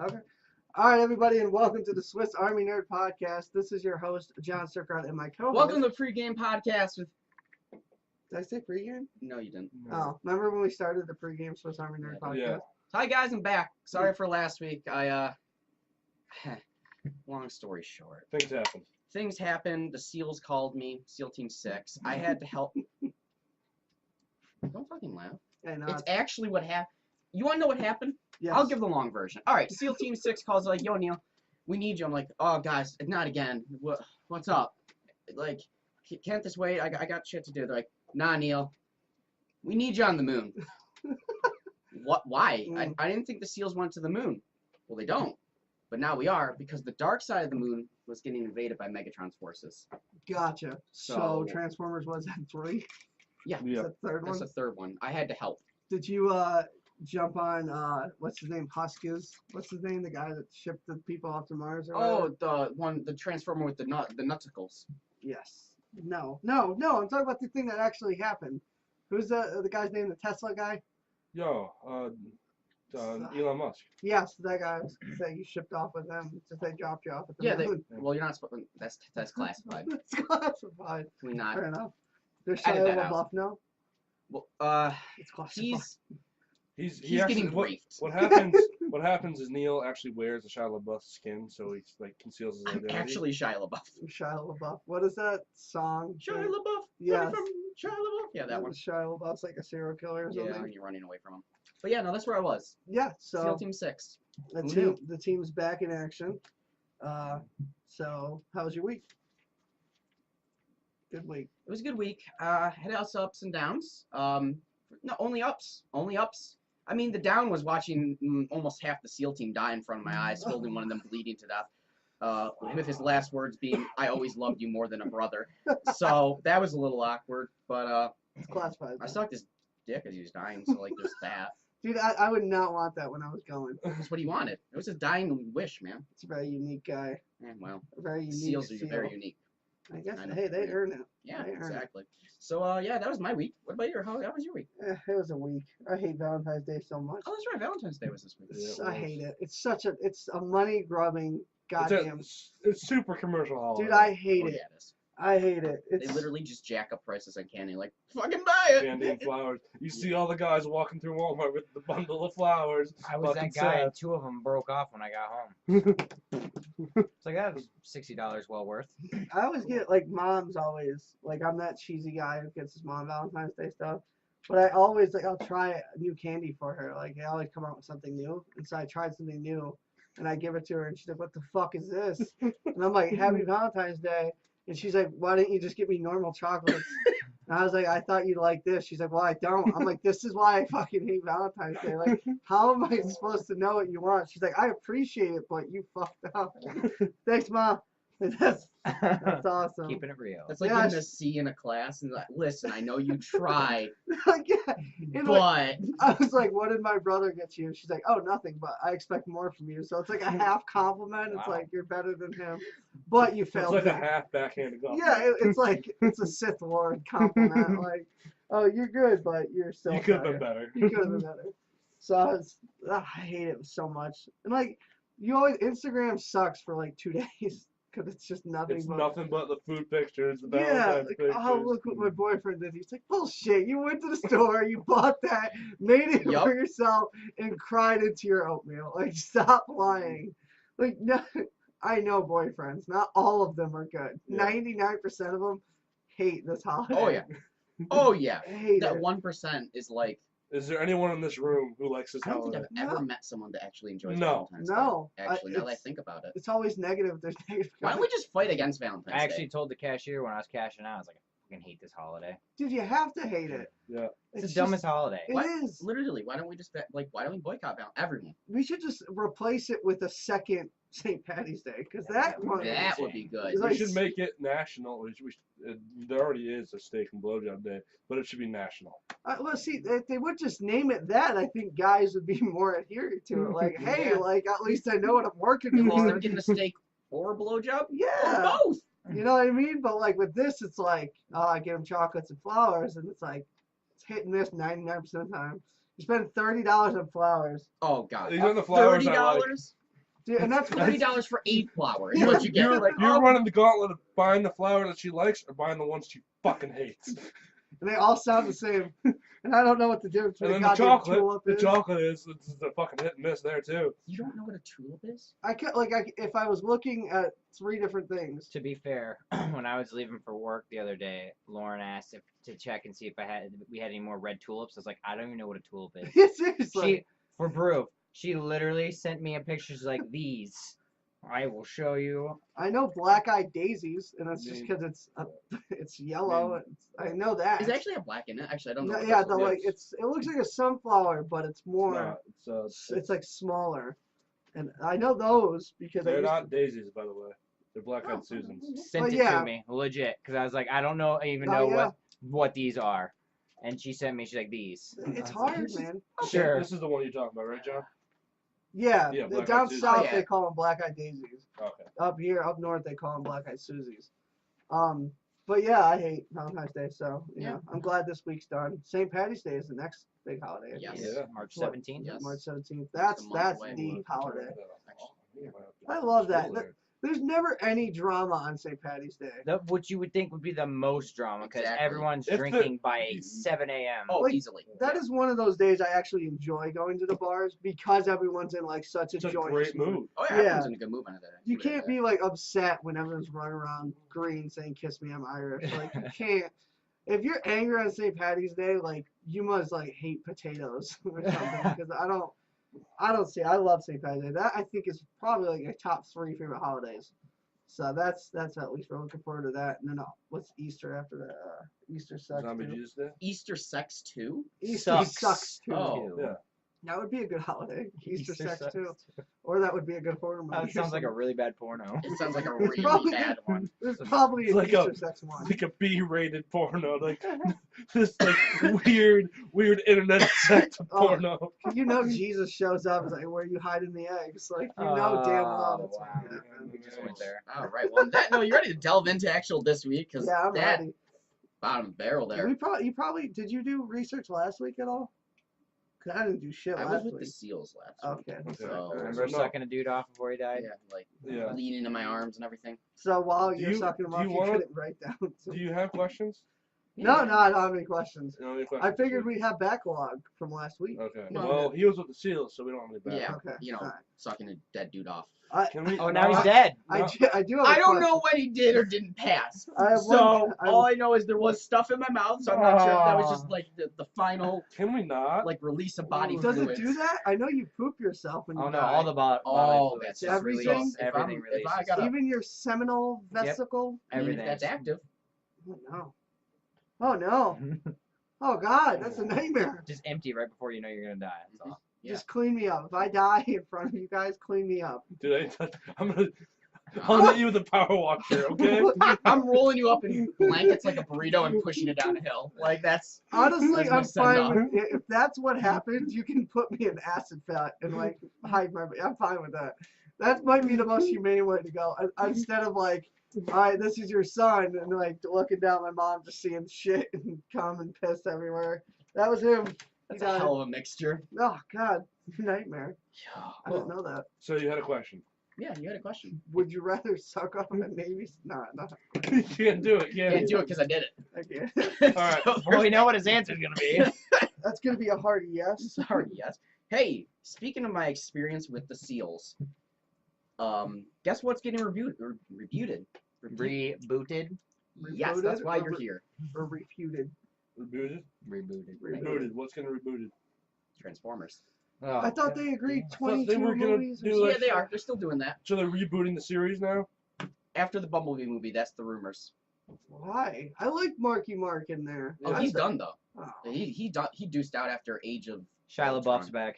Okay. All right, everybody, and welcome to the Swiss Army Nerd Podcast. This is your host, John Sirkart, and my co-host. Welcome to the pregame podcast with. Did I say pregame? No, you didn't. Oh, remember when we started the pregame Swiss Army Nerd Podcast? Yeah. Hi guys, I'm back. Sorry for last week. Long story short, Things happen. things happened. The SEALs called me. SEAL Team 6. I had to help. Don't fucking laugh. Hey, no, It's actually what happened. You want to know what happened? yes. I'll give the long version. All right, SEAL Team 6 calls like, yo, Neil, we need you. I'm like, oh, guys, not again. What's up? Like, can't this wait? I got shit to do. They're like, nah, Neil, we need you on the moon. What? Why? I didn't think the SEALs went to the moon. Well, they don't. But now we are, because the dark side of the moon was getting invaded by Megatron's forces. Gotcha. So Transformers was at 3? Yeah. Is that the third That's one? the third one. I had to help. Did you jump on, what's his name, Huskis? What's his name, the guy that shipped the people off to Mars or whatever? Oh, the Transformer with the nutticles. Yes. No, I'm talking about the thing that actually happened. Who's the guy's name, the Tesla guy? Yo, Elon Musk. Yes, that guy that you shipped off with them. Just they dropped you off at the Yeah, moon. well, you're not supposed. That's classified. It's classified. Can we not? Fair enough. There's Edit Shia that out. LaBeouf now. Well, It's classified. he's He actually, getting briefed. What happens? What happens is Neil actually wears the Shia LaBeouf skin, so he like conceals his I'm identity. actually Shia LaBeouf. Shia LaBeouf. What is that song? Shia LaBeouf. Yes. From Shia LaBeouf. Yeah, that one. Shia LaBeouf's like a serial killer or Yeah, something. when you're running away from him. But yeah, no, that's where I was. Yeah. SEAL So Team 6. the team's back in action. So how was your week? Good week. It was a good week. Had ups and downs. No, only ups. Only ups. I mean, the down was watching almost half the SEAL team die in front of my eyes, holding one of them bleeding to death. With his last words being, "I always loved you more than a brother." So that was a little awkward. But It's classified. I sucked his dick as he was dying. So like, there's that. Dude, I would not want that when I was going. That's what he wanted. It was his dying wish, man. It's a very unique guy. Well, A very unique SEALs are seal. very unique. I guess. I know. Hey, they earn it. Yeah, They earn it. exactly. So yeah, that was my week. What about your? How was your week? It was a week. I hate Valentine's Day so much. Oh, that's right. Valentine's Day was this week. Yeah. I hate it. It's a money grubbing goddamn. It's super commercial holiday. Dude, I hate Oh, it. yeah, it is. I hate it. They It's literally just jack up prices on candy, like, fucking buy it! Candy and flowers. You see all the guys walking through Walmart with the bundle of flowers. I was fucking that guy, sad. and 2 of them broke off when I got home. It's like, that was $60 well worth. I always get like mom's always like I'm that cheesy guy who gets his mom Valentine's Day stuff. But I always like I'll try a new candy for her. Like I always come out with something new. And so I tried something new and I give it to her and she's like, "What the fuck is this?" And I'm like, "Happy Valentine's Day." And she's like, "Why didn't you just get me normal chocolates?" And I was like, "I thought you'd like this." She's like, "Well, I don't." I'm like, "This is why I fucking hate Valentine's Day. Like, how am I supposed to know what you want?" She's like, "I appreciate it, but you fucked up." Thanks, Mom. That's awesome. Keeping it real. That's like Yeah, getting a C in a class and like, listen, I know you tried, Like, yeah. And, like, but I was like, "What did my brother get you?" She's like, "Oh, nothing, but I expect more from you." So it's like a half compliment. It's Wow. like you're better than him, but you It's failed. like a me. half backhanded compliment. Yeah, it's like it's a Sith Lord compliment. Like, "Oh, you're good, but you're still You could have better. been better. You could have been better." So I hate it so much. And like, you always Instagram sucks for like 2 days because it's just nothing. It's but nothing but the food pictures, the yeah, Valentine's like, pictures. oh, look what my boyfriend did. He's like, "Bullshit, you went to the store, you bought that, made it Yup. for yourself, and cried into your oatmeal." Like, stop lying. Like, no, I know boyfriends. Not all of them are good. Yeah. 99% of them hate this holiday. oh yeah, oh yeah. Hate That it. 1% is like, Is there anyone in this room who likes this I don't think holiday? I've ever No. met someone that actually enjoys No. Valentine's Day. No, Actually, now that I it's- think about it. It's always negative. There's negative. Why don't we just fight against Valentine's I actually Day? told the cashier when I was cashing out, I was like, I fucking hate this holiday. Dude, you have to hate it. Yeah. It's the just- dumbest holiday. It What? is. Literally, why don't we just why don't we boycott everyone? We should just replace it with a second St. Patty's Day, because that one. That would be good. It's We like- should make it national. There already is a steak and blowjob day, but it should be national. Well, see, if they would just name it that, I think guys would be more adherent to it. Like, hey, Yeah. like at least I know what I'm working At least for. I'm getting a steak or a blowjob. Yeah, Or both. you know what I mean. But like with this, it's like, oh, I get them chocolates and flowers, and it's like it's hit and miss 99% of the time. You spend $30 on flowers. Oh God. These are the flowers $30? I like. Dude, and that's $30 for 8 flowers. You're, What you get? you're, Like, you're oh, running the gauntlet of buying the flower that she likes or buying the ones she fucking hates. and they all sound the same. And I don't know what the difference And between then a the goddamn chocolate, tulip the is. chocolate is it's a fucking hit and miss there too. you don't know what a tulip is? I could if I was looking at 3 different things. To be fair, when I was leaving for work the other day, Lauren asked to check and see if we had any more red tulips. I was like, I don't even know what a tulip is. Seriously. For proof, she literally sent me a picture. She's like, these. I will show you. I know black-eyed daisies, and that's just because it's yellow. I know that. Is it actually a black in it? Actually, I don't know. No, what yeah, this the one is. it looks like a sunflower, but it's more. It's like smaller, and I know those because They're not daisies, by the way. They're black-eyed Susans. Sent Well, it yeah. to me, legit, because I was like, I don't know, even Oh, know yeah. what these are, and she sent me. She's like, these. It's hard, man. Sure. This is the one you're talking about, right, John? Yeah, Yeah, the black-eyed down Susan. south Oh, yeah. they call them black-eyed daisies. Okay. Up here, up north, they call them black-eyed Susies. But yeah, I hate Valentine's Day, so you Yeah. know, I'm glad this week's done. St. Patty's Day is the next big holiday. I Yes. think. Yeah. March What? 17th. Yes. March 17th. a That's month away. the holiday. Yeah. I love that. There's never any drama on St. Patty's Day. What you would think would be the most drama, because Exactly. everyone's If drinking by 7 a.m. Oh, Like, easily. That is one of those days I actually enjoy going to the bars because everyone's in like such a It's a joyous great mood. Oh yeah, Yeah. everyone's in a good mood on that. You can't be like upset when everyone's running around green saying "Kiss me, I'm Irish." Like you can't. If you're angry on St. Patty's Day, like you must like hate potatoes or something. Because I don't see. I love St. Patty's Day. That I think is probably like a top 3 favorite holidays. So that's at least we're looking forward to that. And then what's Easter after that? Easter sucks Zombie too. Jesus Day? Easter sex too. Easter sucks too. Oh. Yeah. That would be a good holiday. Easter Easter sex sucks. too. Or that would be a good horror movie. That sounds like a really bad porno. It sounds like a really probably- bad one. There's probably It's an like Easter a- sex one. Like a B-rated porno, like this like weird internet sex Oh. porno. You know Jesus shows up. It's like, where are you hiding the eggs? Like, you know damn well that's wow. what happened. We just went there. All right. Well, no, you ready to delve into actual this week? Because Yeah, I'm that ready. bottom of the barrel there. You probably did you do research last week at all? Cause I didn't do shit I was last with week. the SEALs last week. Okay. So, Remember No. sucking a dude off before he died? Yeah, like Yeah. leaning into my arms and everything. So while Do you're you- sucking them do off, you you wanna- couldn't write down. Do you have questions? No, I don't have any questions. You know, any I questions? figured we'd have backlog from last week. Okay. No. Well, he was with the SEALs, so we don't have any back. Yeah, Okay, you know, alright. sucking a dead dude off. Can we? Oh, now he's dead. I No. do have a I don't question. know what he did or didn't pass. I have So one- all I know is there was stuff in my mouth, so I'm not sure if that was just like the final Can we not? like release of body Does fluids. it do that? I know you poop yourself when you Oh no, die. all the body Oh, fluids that's just everything? release. If Everything I'm- if releases. I got- Even your seminal Yep. vesicle? I mean, if Everything. that's active. Oh no. Oh no. Oh god, that's a nightmare. Just empty right before you know you're gonna die. That's all. Yeah. Just clean me up. If I die in front of you guys, clean me up. Dude, I'll hit you with a power washer, okay? I'm rolling you up in blankets like a burrito and pushing it down a hill. Like that's Honestly, That's my I'm send fine off. with if that's what happens. You can put me in acid fat and like hide my. I'm fine with that. That might be the most humane way to go. Instead of like, all right, this is your son, and like looking down at my mom just seeing shit and cum and piss everywhere. That was him. that's a hell of a mixture. Oh god, nightmare. I didn't know that. So you had a question. Yeah, you had a question. Would you rather suck off a Navy? Nah, no, You can't do it, can Can't you? do it because I did it. I can't. All right. So Well, we know what his answer's gonna be. That's gonna be a hard yes. Sorry, yes. Hey, speaking of my experience with the SEALs, guess what's getting reviewed? Rebooted. Yes, that's why you're here. Or refuted. Rebooted? Rebooted. Rebooted. What's gonna reboot it? Transformers. Oh, I thought they agreed thought 22 they were gonna movies. Or do, something. like- Yeah, they are. They're still doing that. So they're rebooting the series now? After the Bumblebee movie, that's the rumors. Why? I like Marky Mark in there. Oh, he's done though. Oh. He deuced out after Age of Shia Ultron. LaBeouf's back.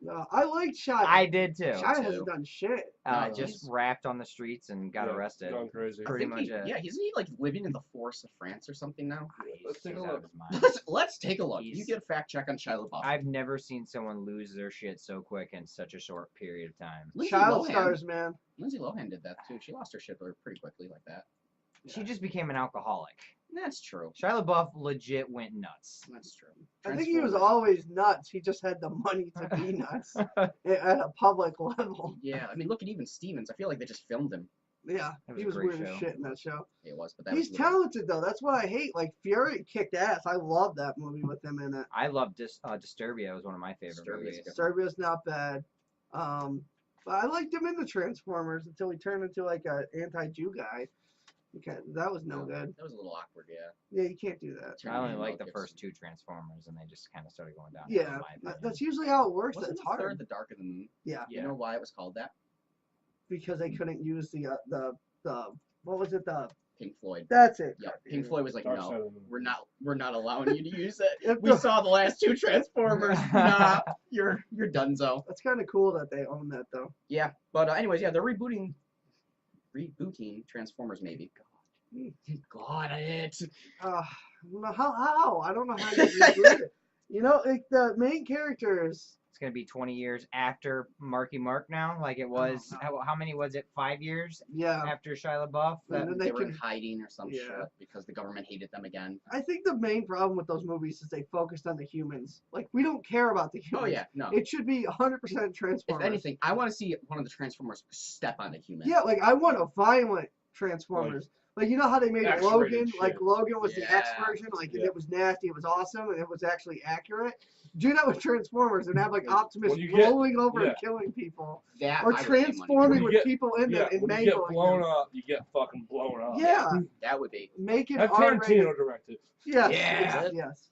No, I like Shia. I did too. Shia too. hasn't done shit. No, Just he's- rapped on the streets and got Yeah, arrested. Gone crazy. I Pretty think much. yeah, isn't he like living in the forests of France or something now? Let's take a He's out look. of his mind. Let's take a look. You He's- get a fact check on Shia LaBeouf. I've never seen someone lose their shit so quick in such a short period of time. Lindsay Child Lohan- stars, man. Lindsay Lohan did that too. She lost her shit pretty quickly like that. She just became an alcoholic. That's true. Shia LaBeouf legit went nuts. That's true. I think he was Transformers. always nuts. He just had the money to be nuts at a public level. Yeah, I mean, look at even Stevens. I feel like they just filmed him. Yeah, That was he a was great weird as show. shit in that show. It was, but that He's was little- talented though. That's what I hate. Like Fury kicked ass. I love that movie with him in it. I love Disturbia. It was one of my favorite Disturbia's movies. good. Serbia's not bad. But I liked him in the Transformers until he turned into like an anti-Jew guy. Okay, that was no good. That was a little awkward, yeah. Yeah, you can't do that. I only Turning like the into first 2 Transformers, and they just kind of started going down. Yeah, that's usually how it works. Wasn't That's the hard. third the Dark of the Moon? Yeah, You know why it was called that? because they couldn't use the what was it? Pink Floyd. That's it. Yeah, Pink Floyd was like, Dark Side no, of the Moon. we're not allowing you to use it. If We the- saw the last 2 Transformers. Nah, you're donezo. That's kind of cool that they own that though. Yeah, but anyways, yeah, they're rebooting Transformers maybe. God, it. I don't know how. I don't know how you reboot it. You know, like the main characters. It's gonna be 20 years after Marky Mark now, like it was. know. How many was it? 5 years Yeah, after Shia LaBeouf. And then They they were in can- hiding or some Yeah. shit because the government hated them again. I think the main problem with those movies is they focused on the humans. Like we don't care about the humans. Oh yeah, no. It should be 100% If Transformers. anything, I want to see one of the Transformers step on a human. Yeah, like I want a violent Transformers. Like you know how they made X-rated Logan? shit. Like Logan was the X Yeah. version. Like Yeah. it was nasty, it was awesome, and it was actually accurate. Do that with Transformers and have like Optimus When you get- rolling over and yeah. killing people, That or I would pay money transforming When you with get- people in Yeah, them and when you get mangling blown them. up, you get fucking blown up. Yeah, for. That would be. make it Have R-rated. Tarantino direct it. Yes, Yeah. yes.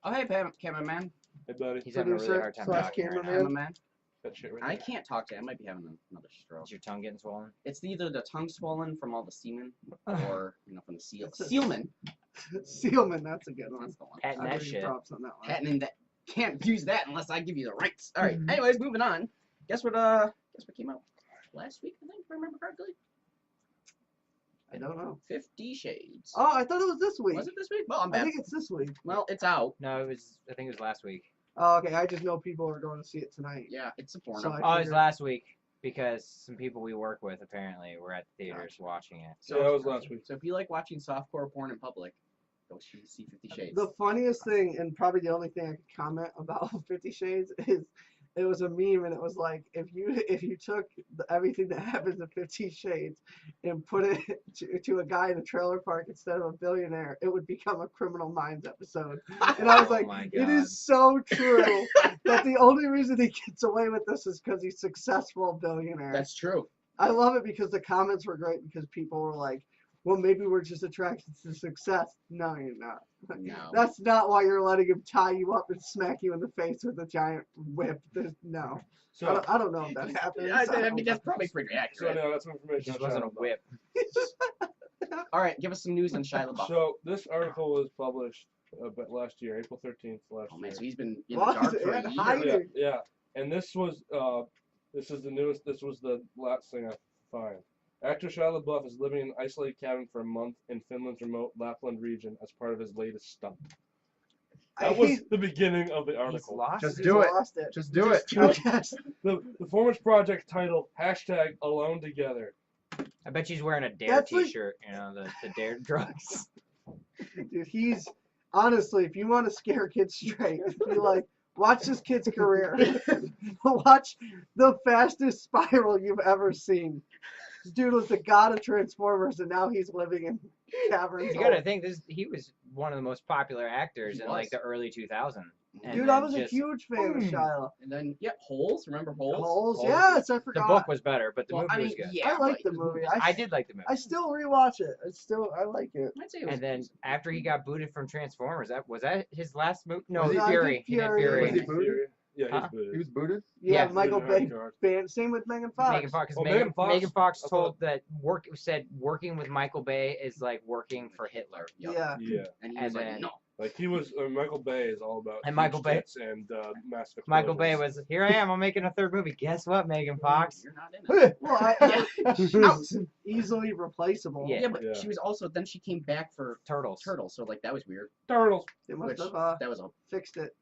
Oh hey, cameraman. Hey, buddy. He's having a really Producer hard time slash talking right now. cameraman. Cameraman. That shit right I there. can't talk to you. I might be having another stroke. Is your tongue getting swollen? It's either the tongue swollen from all the semen, or from the seal. That's a- Sealman. Sealman, that's a good one. That's the one. Patent I'll that give you shit. props on that one. Patenting that. Can't use that unless I give you the rights. All right. Mhm. Anyways, moving on. Guess what came out last week? I think, if I remember correctly. I don't know. 50 Shades. Oh, I thought it was this week. Was it this week? Well, I'm I bad. think it's this week. Well, it's out. No, it was. I think it was last week. Oh, okay. I just know people are going to see it tonight. Yeah, it's a porno. So I Oh, it was figured- last week because some people we work with apparently were at the theaters watching it. Yeah, that was last week. So if you like watching softcore porn in public, go see 50 Shades. The funniest thing, and probably the only thing I could comment about 50 Shades is it was a meme, and it was like if you took everything that happens in 50 Shades and put it to a guy in a trailer park instead of a billionaire, it would become a Criminal Minds episode. And I was Oh like, my it God. is so true that the only reason he gets away with this is because he's successful billionaire. That's true. I love it because the comments were great because people were like, well, maybe we're just attracted to success. No, you're not. No. That's not why you're letting him tie you up and smack you in the face with a giant whip. No. So, I don't know if that happens. I mean, that's probably pretty so accurate. now that's some It information. just on wasn't a Shia LaBeouf. whip. All right, give us some news on Shia LaBeouf. So this article was published but last year, April 13th last Oh man, so year. he's been in the What? dark for a Yeah, year. hiding. Yeah. And this is the newest. This was the last thing I find. Actor Shia LaBeouf is living in an isolated cabin for a month in Finland's remote Lapland region as part of his latest stunt. That was the beginning of the He's article. lost. Just it. do it. Lost it. Just do it. Yes. The performance project titled #AloneTogether. I bet she's wearing a Dare That's like- T-shirt. You know the Dare drugs. Dude, he's honestly, if you want to scare kids straight, be like, watch this kid's career. Watch the fastest spiral you've ever seen. This dude was the god of Transformers, and now he's living in caverns. You gotta think he was one of the most popular actors He in was. like the early 2000s. And Dude, I then was a just- huge fan of Shia. And then Holes. Remember Holes? Holes, Holes. yes, I The forgot. book was better, but the Well, movie I mean, was good. yeah, I like but the movie. I did like the movie. I still rewatch it. I like it. I'd say it was And then decent. after he got booted from Transformers, was that his last movie? No, Was he- Fury. he He did did Fury. Fury. Was he booted? Yeah, Huh? he's booted. He was booted? Yeah, Yeah. Michael Booted Bay. hard. Same with Megan Fox. Megan Fox. 'Cause Oh, Megan, Megan Fox? Megan Fox I told that working with Michael Bay is like working for Hitler. Yup. Yeah. Yeah, And he And was like, then- no. like he was. Michael Bay is all about. And Michael huge Bay- tits and massive. Michael Bay explosions. was, here I am, I'm making a third movie. Guess what, Megan Fox? You're not in it. Well, she's Out. easily replaceable. Yeah. Yeah, but Yeah. she was also then she came back for Turtles. Turtles, so like that was weird. Turtles. They must Which have that was a fixed it.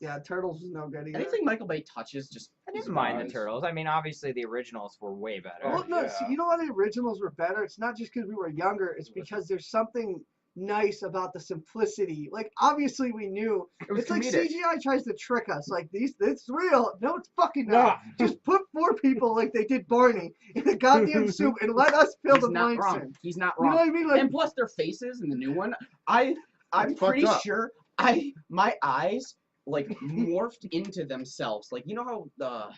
Yeah, Turtles was no good either. Anything Michael Bay touches just. I didn't mind the Nice. Turtles. I mean, obviously the originals were way better. Oh, Well, no, yeah. see, you know why the originals were better? It's not just because we were younger. It's because there's something nice about the simplicity. Like, obviously we knew. It was It's like comedic. CGI tries to trick us. Like, it's real. No, it's fucking not. Nah. Just put 4 people like they did Barney in a goddamn suit and let us fill He's the not blanks wrong. in. He's not You know wrong. what I mean? Like, And plus their faces in the new one, I'm It's pretty fucked up. sure my eyes like morphed into themselves. Like you know how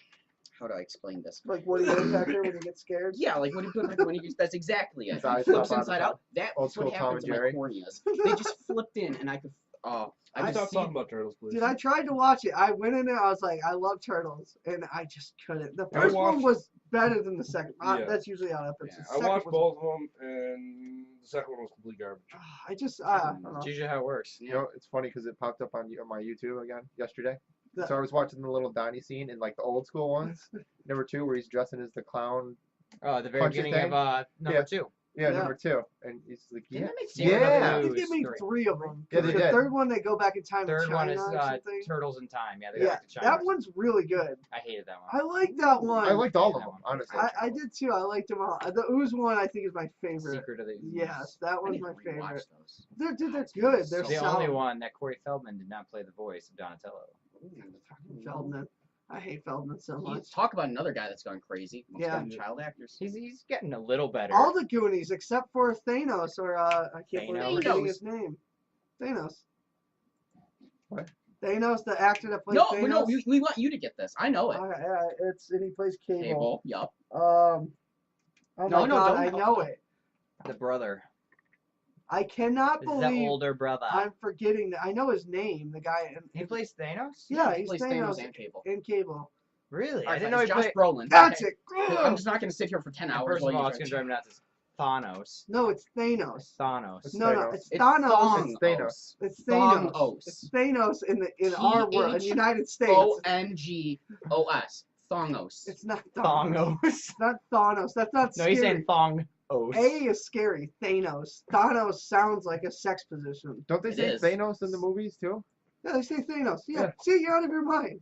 how do I explain this? like Woody Woodpecker when he gets scared. Yeah, like when you that's exactly it. His eyes Flips pop out inside the out. That's old what school Tom happens and in my Jerry. corneas. They just flipped in, and I could. I Stop just see. talking about Turtles, please. Dude, I tried to watch it. I went in there. I was like, I love Turtles, and I just couldn't. The I first one watched- was better than the second. Yeah. That's usually how that happens. Yeah. The I second watched was- both of them, and the second one was complete garbage. I just, Second I one don't was know. It's usually how it works. You know, it's funny because it popped up on my YouTube again yesterday. The- So I was watching the little Donnie scene in like the old school ones. Number 2, where he's dressing as the clown. Oh, at the very Punch your beginning thing? of number Yeah. 2. Yeah, Yeah. number 2, and he's like, Didn't yeah, that make Yeah. yeah. They give me Three. 3 of them. Yeah, they the did. third one, they go back in time Third to one China is or something. Turtles in Time. Yeah, they go Yeah, back to China. that one's really good. I hated that one. I like that one. I liked all of That them, one. honestly. I did too. I liked them all. The Ooze one, I think, is my favorite. Secret of the Ooze. Yes, that I one's need my to rewatch favorite. those. They're It's good. They're The solid. only one that Corey Feldman did not play the voice of Donatello. Fucking Feldman. I hate Feldman so much. Talk about another guy that's gone crazy. Most Yeah. child actors. He's getting a little better. All the Goonies except for Thanos, or I can't believe I'm forgetting Thanos. his name. Thanos. What? Thanos, the actor that plays No, Thanos. no, we want you to get this. I know it. Yeah, and he plays Cable. Cable. Yup. Oh No, my no, God, don't- I know it. the brother. I cannot This is the believe older brother. I'm forgetting that. I know his name. The guy. He plays Thanos? Yeah, he he's plays Thanos and Cable. in Cable. Really? All I right, didn't know he Josh played. Brolin. That's Okay. it. I'm just not gonna sit here for 10 hours. First of while all, you it's try gonna to- drive me nuts. It's Thanos. No, it's Thanos. Thanos. It's No, Thanos. it's It's Thanos. It's Thanos. It's Thanos. Thongos. It's Thanos in our world, in the United States. Thongos. Thongos. It's not Thanos. Thongos. It's not Thanos. That's not No, scary. he's saying Thongos. A is scary. Thanos. Thanos sounds like a sex position. Don't they It say is. Thanos in the movies too? Yeah, they say Thanos. Yeah. Yeah. See, you're out of your mind.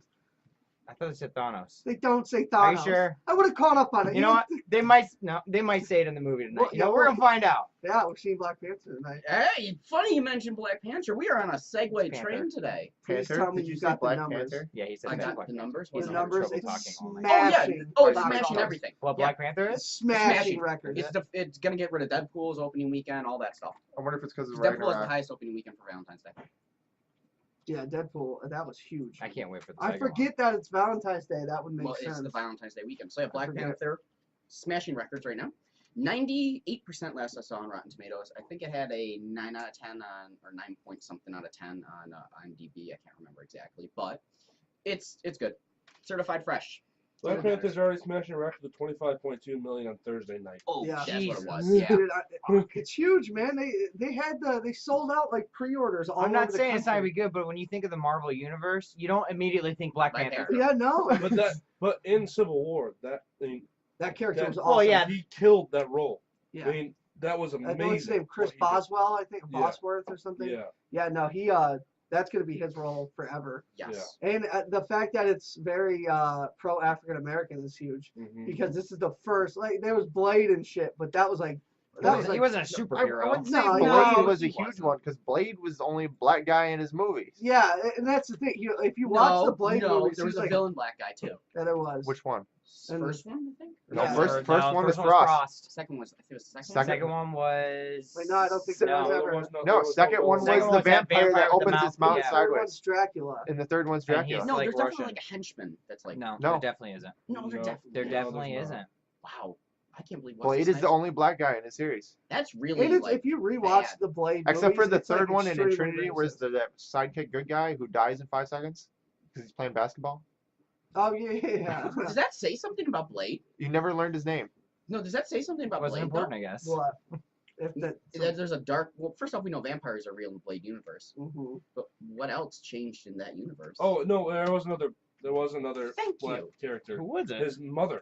I thought they said Thanos. They don't say Thanos. Are you sure? I would have caught up on it. You know what? They might say it in the movie tonight. Well, You know, yeah, we're well- gonna find out. Yeah, we're seeing Black Panther tonight. Hey, funny you mentioned Black Panther. We are on a Segway Panther. train today. Please Panther? tell me Did you you say got the Black numbers. Panther? Yeah, he said I that. got Black the Panther. numbers. He's The What having numbers, trouble it's talking all night. Oh yeah. smashing. Oh, it's Black smashing Panther. everything. What Yeah. Black Panther It's is? smashing records. It's gonna get rid of Deadpool's opening weekend, all that stuff. I wonder if it's because of Deadpool has the Ragnarok. highest opening weekend for Valentine's Day. Yeah, Deadpool. That was huge. I can't wait for the I second forget that it's Valentine's Day. That would make Well, sense. it's the Valentine's Day weekend. So yeah, Black forget. Panther, smashing records right now. 98% last I saw on Rotten Tomatoes. I think it had a 9 out of 10 on, or 9 point something out of 10 on IMDb. I can't remember exactly, but it's good. Certified fresh. Black Panther's already smashing a record of 25.2 million on Thursday night. Oh, Yeah. that's what it was. Dude, Yeah. it's huge, man. They sold out like pre-orders all I'm not over the saying it's not gonna country. be good, but when you think of the Marvel universe, you don't immediately think Black Black Panther. Panther. Yeah, no. But in Civil War, that thing, That character that- was awesome. Well, yeah. he killed that role. Yeah. I mean, that was I amazing. know his name, Chris what he did. Boswell, I think, Yeah. Bosworth or something. Yeah. Yeah, no, that's gonna be his role forever. Yes. And the fact that it's very pro African American is huge Mhm. because this is the first. Like there was Blade and shit, but that was like He wasn't a I superhero. wouldn't say No, Blade no, was a he huge wasn't. one because Blade was the only black guy in his movies. yeah, and that's the thing. If you watch the Blade movies, there was he's a like villain black guy too. yeah, there was. Which one? And- First one, I think. No, Yeah. first one was one's Frost. Second was, I think it was the second. Second- Second one was. Wait, no, I don't think there no. was there ever. was no, No, there was second one Second was one's the that vampire vampire that with the opens mouth, his mouth yeah. Third sideways. one's Dracula. And the third one's And Dracula. he's No, like there's Russian. definitely like a henchman that's like. No, No. there definitely isn't. No, there No. definitely. There No, definitely there's not. isn't. Wow, I can't believe. Blade is the only black guy in the series. That's really And it's, like. if you rewatch bad. the Blade Except for movies, the it's, like, third one in extremely Trinity, where's racist. that sidekick good guy who dies in 5 seconds because he's playing basketball. Oh yeah. Does that say something about Blade? You never learned his name. No, does that say something about Wasn't Blade? important, I guess. What? If that. There's a dark. Well, first off, we know vampires are real in the Blade universe, Mhm. but what else changed in that universe? Oh no, there was another Thank black you. character. Who was it? His mother.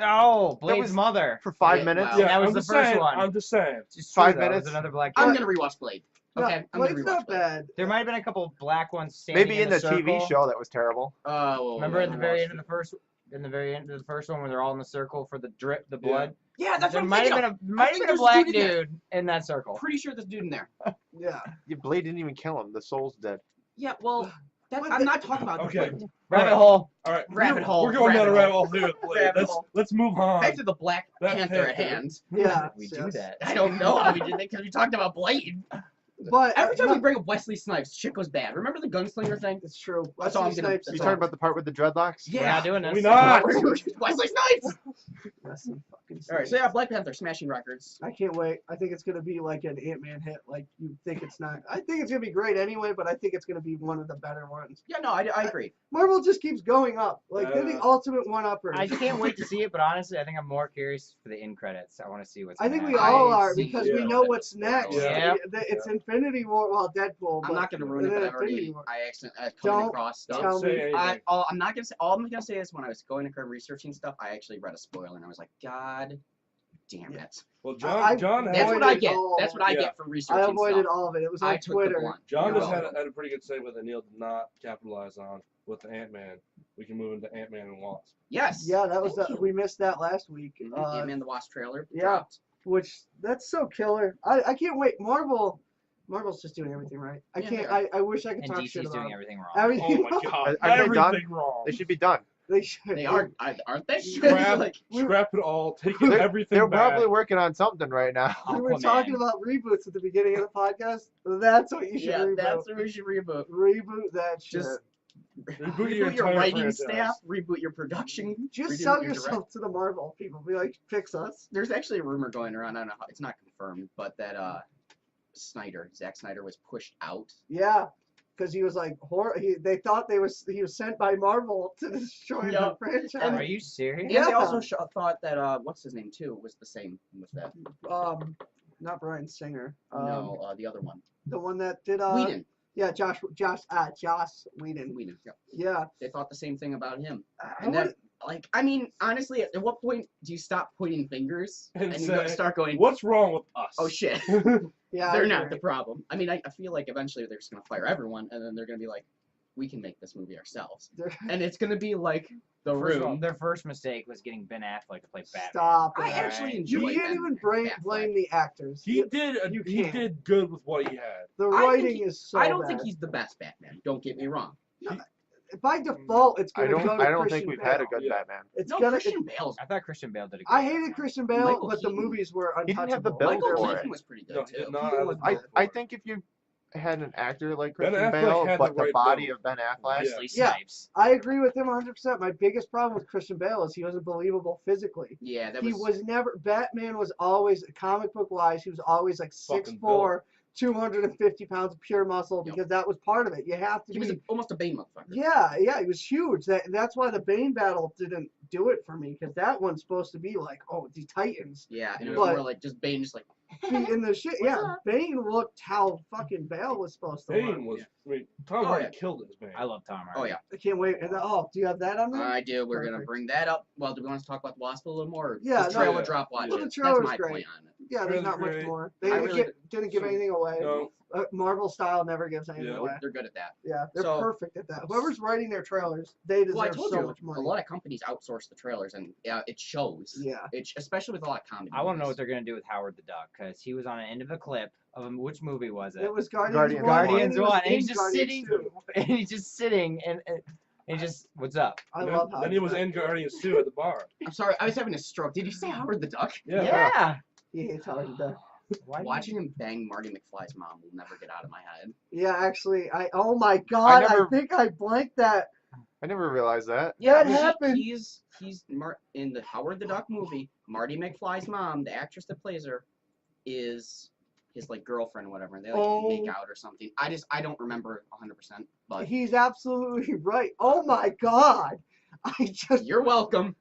Oh, Blade's was- mother. For 5 Yeah, minutes. wow. That was I'm the just first saying, one. I'm just saying. It's 5 true, though, it was minutes. Another black. I'm But- gonna rewatch Blade. Okay, I'm gonna Blade's rewatch not Blade. bad. There might have been a couple black ones standing Maybe in the TV circle. show that was terrible. Remember at the very end of the first, in the very end of the first one, where they're all in the circle for the drip, the blood. Yeah, that's There what I'm might thinking have of. been a think there's a black dude in there. dude in that circle. Pretty sure there's a dude in there. Yeah. Blade didn't even kill him. The soul's dead. Yeah, well, But I'm not talking about. Okay. Rabbit hole. All right. Rabbit hole, We're going down a rabbit rabbit hole here with Blade. Rabbit hole. Let's move on. Back to the Black That Panther at Panther. hand. Yeah. We yes. do that. I don't know how we did that because we talked about Blade. But Every time we bring up Wesley Snipes, shit goes bad. Remember the gunslinger thing? it's true. That's all I'm Wesley gonna- Snipes that's You is all. talking about the part with the dreadlocks? Yeah. We're not doing this. We not. Wesley Snipes. Wesley fucking All right, so Snipes. yeah, Black Panther smashing records. I can't wait. I think it's gonna be like an Ant-Man hit. Like you think it's not. I think it's gonna be great anyway, but I think it's gonna be one of the better ones. Yeah, no, I agree. Marvel just keeps going up. Like they're the Yeah. ultimate one-uppers. I can't wait to see it, but honestly, I think I'm more curious for the end credits. I want to see what's. I think gonna we happen. all are see because a we little know bit what's of next. Yeah. It's Infinity War. Well, Deadpool. I'm but- not gonna ruin it, and but then I've already, Infinity War. I accidentally Don't coming across stuff. tell Don't say me. anything. I'm not gonna say. All I'm gonna say is when I was going to researching stuff, I actually read a spoiler and I was like, God damn Yeah. it. Well, I- John That's had what I avoided get. all That's of what I it. get from researching I avoided stuff. all of it. It was I on took Twitter. the blunt. John You're just had welcome. a pretty good segue that Neil did not capitalize on with the Ant-Man. We can move into Ant-Man and Wasp. Yes. Yeah, that was Thank you. we missed that last week. Ant-Man the Wasp trailer yeah. dropped. Which that's so killer. I can't wait. Marvel's just doing everything right. I Yeah, can't. they I wish I could And talk DC's shit about doing them. everything wrong. Everything. Oh my God! Are they done? Everything wrong. They should be done. They should. They aren't they? Scrap, Like, scrap it all. Taking They're, everything they're back. probably working on something right now. We were Aquaman. talking about reboots at the beginning of the podcast. That's what you should yeah, reboot. that's what we should reboot. Reboot that shit. Just Reboot your reboot your entire writing franchise. staff, reboot your production. Just reboot sell your yourself to the Marvel people. Be like, fix us. There's actually a rumor going around. I don't know how it's not confirmed, but that Zack Snyder was pushed out. Yeah, because he was like, they thought he was sent by Marvel to destroy Yeah. the franchise. Are you serious? And Yeah. they also thought that what's his name too was the same with that. Not Bryan Singer. No, the other one. The one that did Whedon. Yeah, Joss Whedon. Whedon. Yeah. Yeah. They thought the same thing about him. I And wanna- then, like, I mean, honestly, at what point do you stop pointing fingers And and you say, start going, What's wrong with us? oh shit, yeah, they're I not agree. the problem. I mean, I feel like eventually they're just gonna fire everyone, and then they're gonna be like, we can make this movie ourselves, They're- and it's gonna be like The First of all, Room. their first mistake was getting Ben Affleck to play Batman. Stop it. I actually Alright. enjoy You can't even blame Affleck. the actors. He did. You He can't. did good with what he had. The I think writing he- is so I don't bad. think he's the best Batman. Don't get me wrong. By default, it's I going to go don't. to I don't Christian think we've Bale. had a good Yeah. Batman. It's No, gonna. Christian Bale's. I thought Christian Bale did a good I job. hated Christian Bale, Michael but the Keaton. movies were He untouchable. didn't have the build Michael for Keaton it. was pretty good No, he too. did not Keaton have was the I build I for it. think if you had an actor like Ben Christian Affleck Bale, had but the the right body build. of Ben Affleck, Yeah. Wesley Yeah. Snipes. I agree with him 100%. My biggest problem with Christian Bale is he wasn't believable physically. Yeah, that He was never. Batman was always, comic book wise, he was always like Fucking 6'4", 250 pounds of pure muscle Yep. because that was part of it. You have to He was be. almost a Bane motherfucker. Yeah, he was huge. That's why the Bane battle didn't do it for me because that one's supposed to be like, oh, the Titans Yeah, and it was But- more like just Bane, just like beating the shit. What's Yeah, up? Bane looked how fucking Bale was supposed to look. Bane was. I mean, Tom Oh, Hardy yeah. killed it as Bane. I love Tom Hardy. oh yeah. I can't wait. Do you have that on there? I do. We're gonna Perfect. bring that up. Well, do we want to talk about the Wasp a little more? Or Yeah, just no. trailer Yeah. drop. Watch Well, the it. That's trailer's my great. point on it. Yeah, there's Really not much great. more. They I didn't, really- didn't give so- anything away. No. Marvel style never gives anything Yeah. away. They're good at that. Yeah, they're So- perfect at that. Whoever's writing their trailers, they deserve Well, I told so you, much a money. lot of companies outsource the trailers, and yeah, it shows. Yeah. It's especially with a lot of comedy. I want to know movies. what they're gonna do with Howard the Duck because he was on the end of a clip of which movie was it? It was Guardians, Guardians 1, Guardians he was 1, and in he's just Guardians sitting, 2. and he's just sitting, and he just, what's up? I Then- love how Then he was in Guardians 2 at the bar. I'm sorry, I was having a stroke. Did you say Howard the Duck? Yeah. He hates Howard the Duck. Why do you- Watching him bang Marty McFly's mom will never get out of my head. Yeah, actually, oh my god, I never- think I blanked that. I never realized that. That he- happened. He's in the Howard the Duck movie. Marty McFly's mom, the actress that plays her, is his like girlfriend or whatever, and they like Oh. make out or something. I don't remember 100%, but He's absolutely right. Oh my god. I just, you're welcome.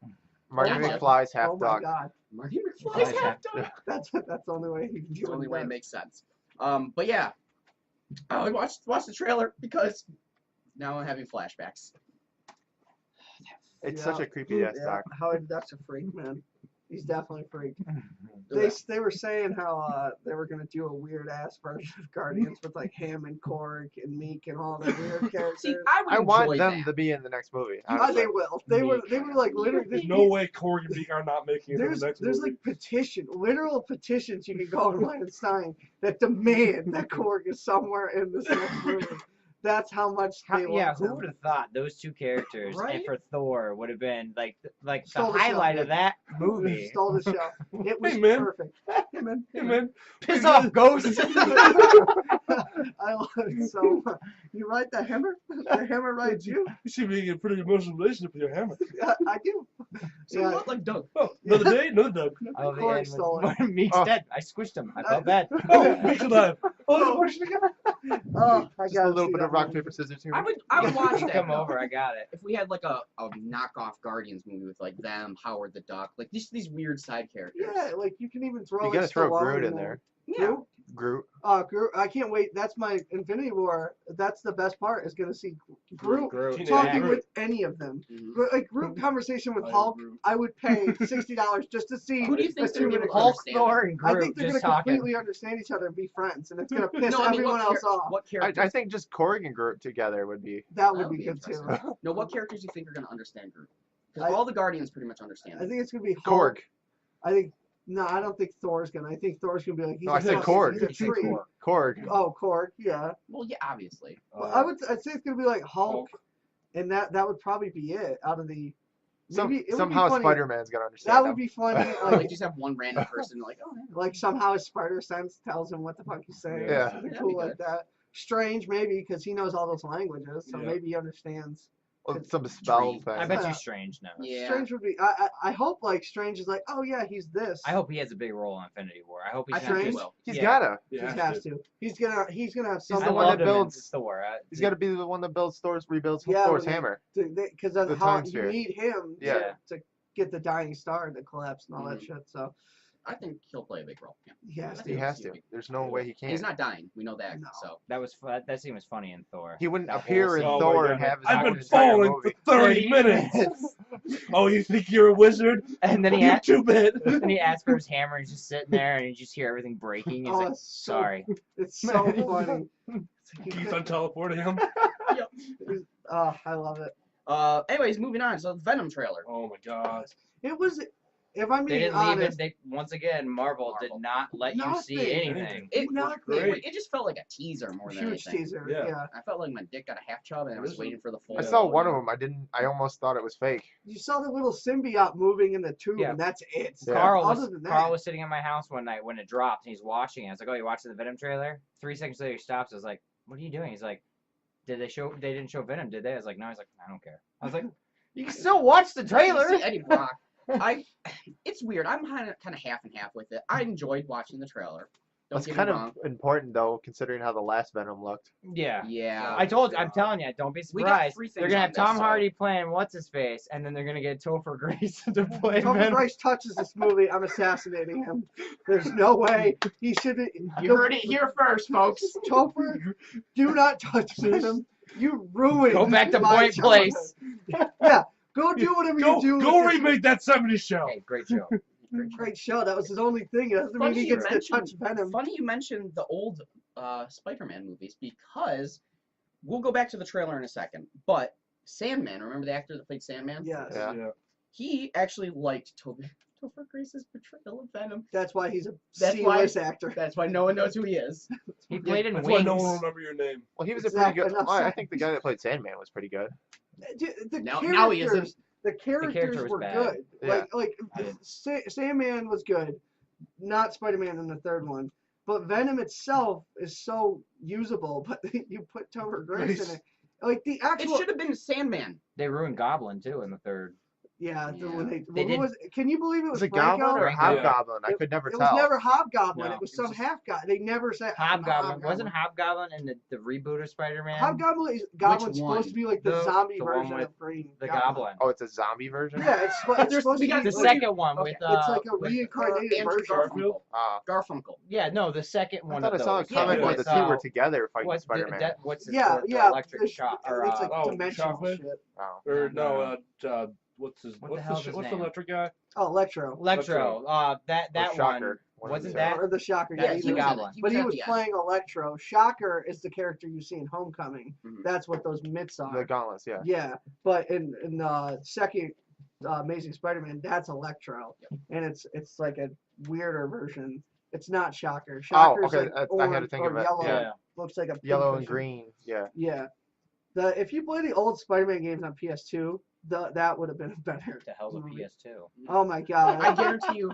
Marty Yeah. McFly's half oh my dog. god. Marty McFly's Fly's half half dog. That's the only way he can It's do the only it. way it makes sense. But yeah, I watched the trailer because now I'm having flashbacks. It's Yeah. such a creepy ass Yeah, doc. Howard the Duck's a freak, man. He's definitely a freak. Yeah. They were saying how they were gonna do a weird ass version of Guardians with like him and Korg and Meek and all the weird characters. See, I would I want enjoy them that. to be in the next movie. They will. They were like literally. There's no way Corey and Meek are not making it to the next There's movie. like literal petitions you can go online and sign that demand that Korg is somewhere in this next movie. That's how much they Yeah, love who him. would have thought those two characters Right? and for Thor would have been like the Stole the highlight show. of that movie? Stole the show. It was Hey, man. perfect. Hey man. Hey, man. Piss off, Ghost! I love it so much. You write the hammer? The hammer writes you? You seem to be in a pretty emotional relationship with your hammer. I do. So Yeah. what, like Doug? Oh, another day, another Doug. I love the Korg end stole when Meek's Oh. dead. I squished him. I felt bad. Oh, Meek's alive. Oh. Oh, I Just got a little bit of rock, paper, scissors humor. I would watch that. Come though. over, I got it. If we had like a knockoff Guardians movie with like them, Howard the Duck, like these weird side characters. Yeah, like you can even throw. You gotta like, throw Stallone Groot in there. Yeah. Groot? Groot. Groot. I can't wait. That's my Infinity War. That's the best part. Is gonna see Groot Teenage talking Groot. with any of them. Mhm. Like Groot conversation with I am Hulk. Groot. I would pay $60 just to see. Who do you think the they're two gonna minute Hulk, Hulk, understand Thor, it. and I Groot think they're just gonna talking. completely understand each other and be friends, and it's gonna piss No, I mean, everyone else off. What characters? I think just Korg and Groot together would be. That would That be would be good too. interesting. No, what characters do you think are gonna understand Groot? Because I- all the Guardians pretty much understand. I it. think it's gonna be Hulk. Korg. I think no, I don't think Thor's gonna. I think Thor's gonna be like. He's No, a I said fucking- Korg. He's a tree. Korg. Oh, Korg. Yeah. Well, yeah, obviously. Well, I'd say it's gonna be like Hulk, Hulk. and that would probably be it out of the. Some, Maybe, it would be somehow funny- Spider-Man's gonna understand That them. would be funny. Like Like, just have one random person like, oh, yeah. like somehow his spider sense tells him what the fuck he's saying. Yeah. Something That'd cool be like good. that. Strange maybe because he knows all those languages, so Yeah. maybe he understands. Well, some spell Dream. thing. I bet Yeah. you Strange knows. Yeah. Strange would be. I hope like Strange is like, oh yeah, he's this. I hope he has a big role in Infinity War. I hope he's I not think he Strange? just. will. He's yeah. gotta. He Yeah, has to. He's gonna have He's some. the I one loved that him in builds- Thor. He's gotta be the one that builds rebuilds Yeah, Thor's when he- hammer. Because The of how time you sphere. need him Yeah. to get the dying star to collapse and all that Mhm. shit. So I think he'll play a big role. Yeah. he has He to. has to. There's no way he can't. He's not dying. We know that. No. So That was that scene was funny in Thor. He wouldn't That appear whole in scene. Oh my Thor God. and have his I've own been entire falling movie. for 30 minutes. Oh, you think you're a wizard? And then he You asked, too bad. and he asked for his hammer. And he's just sitting there, and you just hear everything breaking. He's Oh, like, it's so- "Sorry." It's so funny. Keep on teleporting him. Oh, I love it. anyways, moving on. So the Venom trailer. Oh my god. It was, if I'm They being didn't leave it. honest, They once again, Marvel did Marvel. not let you see Nothing. anything. It Nothing. great. It just felt like a teaser more than huge anything. teaser. Yeah. Yeah. I felt like my dick got a half chub and I was This is- waiting for the full. I saw Yeah. one of them. I almost thought it was fake. You saw the little symbiote moving in the tube, Yeah. and that's it. Yeah. Carl Other than that, Carl was sitting at my house one night when it dropped, and he's watching it. I was like, "Oh, you watching the Venom trailer?" 3 seconds later, he stops. I was like, "What are you doing?" He's like, "Did they show? They didn't show Venom, did they?" I was like, "No." He's like, "I don't care." I was like, "You can still watch the trailer." See Eddie Brock. It's weird. I'm kind of half and half with it. I enjoyed watching the trailer. Don't That's get kind me of wrong. important though, considering how the last Venom looked. Yeah. Yeah. I'm telling you, don't be We got surprised. 3 They're things gonna on have this, Tom so- Hardy playing what's his face, and then they're gonna get Topher Grace to play Topher Venom. Grace touches this movie, I'm assassinating him. There's no way he should. You heard it here first, folks. Topher, do not touch Venom. You ruined. Go back to my Point childhood. Place. Yeah, go do whatever Go, you do. go with remake that 70s show. Hey, great show. this Great show. That was his only thing. It doesn't mean Funny he you gets to mentioned- touch Venom. Funny you mentioned the old Spider-Man movies because we'll go back to the trailer in a second. But Sandman, remember the actor that played Sandman? Yes. Yeah. He actually liked Topher Grace's portrayal of Venom. That's why he's a That's why- C-list actor. That's why no one knows who he is. He played in That's Wings. why no one will remember your name. Well, he was a Exactly, pretty good. enough Well, I said. think the guy that played Sandman was pretty good. The Now he characters, the character characters was were bad. good. Yeah. Like Sandman was good, not Spider-Man in the third one. But Venom itself is so usable. But you put Topher Grace in it, like the It actual. should have been Sandman. They ruined Goblin too in the third. Yeah, Yeah. when They who did- was? Can you believe it was Was it Franco? Goblin or Franco. Hobgoblin? I It- could never It was tell. never Hobgoblin. No, It was it some was just- half guy. They never said Hobgoblin wasn't Hobgoblin in the reboot of Spider-Man. Goblin's one? supposed to be like the zombie The one version with of Green. the Goblin. Goblin. Oh, it's a zombie version. Yeah, it's supposed to be got The like, second one Okay. with It's like a with- reincarnated Andrew version. Garfield. Ah. Garfunkel. yeah, no, the second I one. thought I of saw a those. comment Yeah, where the with, two were together fighting what's Spider-Man. what's his Yeah, the yeah. electric it's- shot or it's like oh, dimensional Shockwave? shit. Oh. Or No, no, what's his What the hell's his what's the name? electric guy? Oh, Electro. Electro. That one Shocker. One of wasn't the- that. Or the Shocker. That's Yeah, the he was, Goblin. but he at was the end. playing Electro. Shocker is the character you see in Homecoming. Mhm. That's what those mitts The are. gauntlets, yeah. Yeah, but in second Amazing Spider-Man, that's Electro, and it's like a weirder version. It's not Shocker. Shocker's okay, like I had to orange think or of it, yellow. yeah. Looks like a pink Yellow and cushion. green, yeah. Yeah. If you play the old Spider-Man games on PS2, that would have been better. What the hell's a movie. PS2? Oh my god. I guarantee you,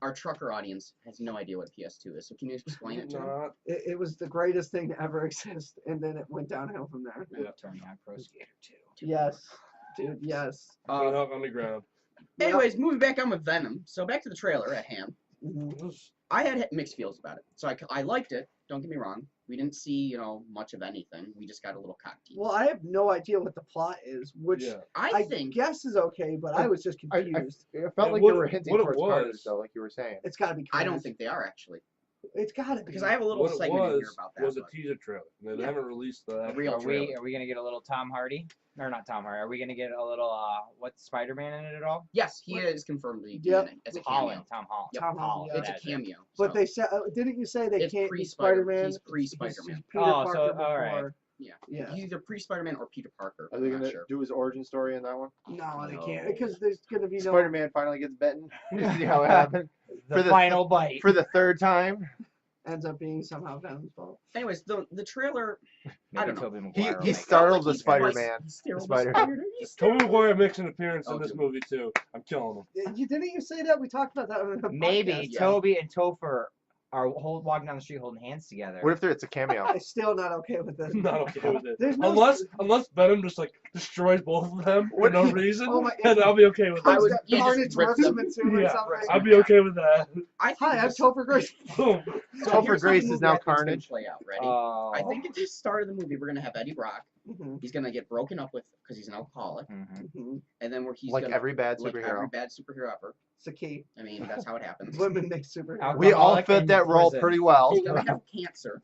our trucker audience has no idea what a PS2 is. So can you explain it to them? Not. It was the greatest thing to ever exist, and then it went downhill from there. Yeah. Turning on Pro Skater 2. Yes, dude. Yes. Put it up on the ground. Anyways, moving back on with Venom. So back to the trailer at hand. Mhm. I had mixed feels about it. So I liked it. Don't get me wrong. We didn't see much of anything. We just got a little cock tease. Well, I have no idea what the plot is, which Yeah. I think guess is okay, but I was just confused. It felt And like what- they were hinting what it towards was- Carnage, though, like you were saying. It's got to be. I don't Carnage. think they are actually, It's got to be. because I have a little What it segment in here was about that. was a but- teaser trailer. And they Yeah. haven't released the A actual real Are trailer. we gonna get a little Tom Hardy? Or not Tom Hardy? Are we gonna get a little what's Spider-Man in it at all? Yes, he is confirmed to be Yep. in it as a cameo. Holland, Tom Holland. Yep. Tom Holland, yeah. It's a that's it. cameo. But so- they said, didn't you say they It's can't be pre-Spider- Spider-Man? he's pre-Spider-Man. He's Peter Oh, Parker so, before. alright. yeah, Yeah. he's either pre-Spider-Man or Peter Parker. Are they I'm gonna not sure. do his origin story in that one? No, they No. can't because there's gonna be no. Spider-Man finally gets bitten. You see how it happened The For the- final bite. for the third time. Ends up being somehow Venom's fault. Anyways, the trailer. Maybe don't know. Tobey He Maguire will he make it. startled the He's like- Spider-Man. he's sterile The the Spider- Spider. He's Tobey Maguire makes an appearance Oh, in this dude. movie too. I'm killing him. Didn't you say that? We talked about that on the Maybe podcast. Yeah. Toby and Topher are walking down the street holding hands together. What if it's a cameo? I'm still not okay with this. I'm not okay with it. There's no- Unless Venom just like destroys both of them for What no if- reason, Oh my- then I'll be okay with I it. was- Got he just Carnage ripped rips them. him in two or Yeah. something. I'll be okay with that. I think Hi, I'm this- Topher Grace. Boom. so Topher here's how the Grace is movie now I think's gonna Carnage. Play out. Ready? Oh. I think at the start of the movie we're gonna have Eddie Brock. Mhm, He's gonna get broken up with because he's an alcoholic, Mhm. mhm. and then where he's Like gonna, every bad like superhero. every bad superhero ever. It's a key. I mean, that's how it happens. Women make superheroes. Alcohol. We all Alcoholic fit in that role prison. pretty well. He's gonna have cancer,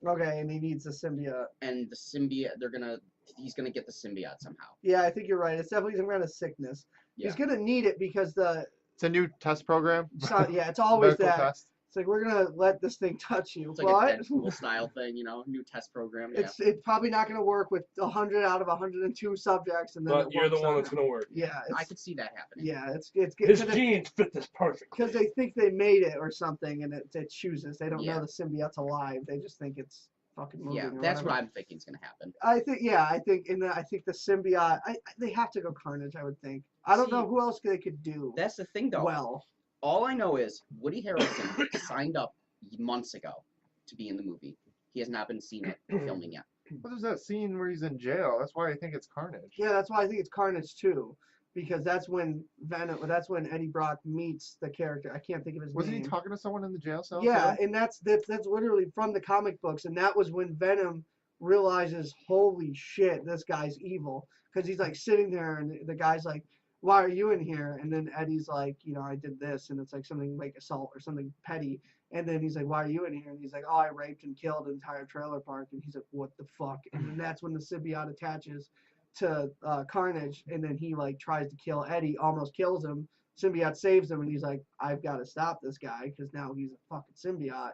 Okay, and he needs a symbiote. and the symbiote. He's gonna get the symbiote somehow. Yeah, I think you're right. It's definitely some kind of sickness. Yeah. He's gonna need it because It's a new test program. it's always Medical that. test. It's like we're gonna let this thing touch you, It's like but a Deadpool style thing, new test program. Yeah. it's probably not gonna work with 100 out of 102 subjects, and then But it you're the works one on that's gonna work. Yeah, I it's, could see that happening. yeah, it's His because genes fit this perfectly. they think they made it or something, and it chooses. They don't Yeah. know the symbiote's alive. They just think it's fucking moving. Yeah, or that's whatever. what I'm thinking is gonna happen. I think the symbiote. They have to go Carnage. I would think. I don't See, know who else they could do. That's the thing, though. Well, All I know is Woody Harrelson signed up months ago to be in the movie. He has not been seen it filming yet. What is that scene where he's in jail? That's why I think it's Carnage. yeah, that's why I think it's Carnage too, because that's when Eddie Brock meets the character. I can't think of his Wasn't name. he talking to someone in the jail cell? Yeah, too? and that's literally from the comic books, and that was when Venom realizes, holy shit, this guy's evil, because he's like sitting there, and the guy's like, why are you in here? And then Eddie's like, I did this, and it's like something like assault or something petty, and then he's like, why are you in here? And he's like, oh, I raped and killed an entire trailer park, and he's like, what the fuck? And then that's when the symbiote attaches to Carnage, and then he like tries to kill Eddie, almost kills him. Symbiote saves him, and he's like, I've got to stop this guy because now he's a fucking symbiote.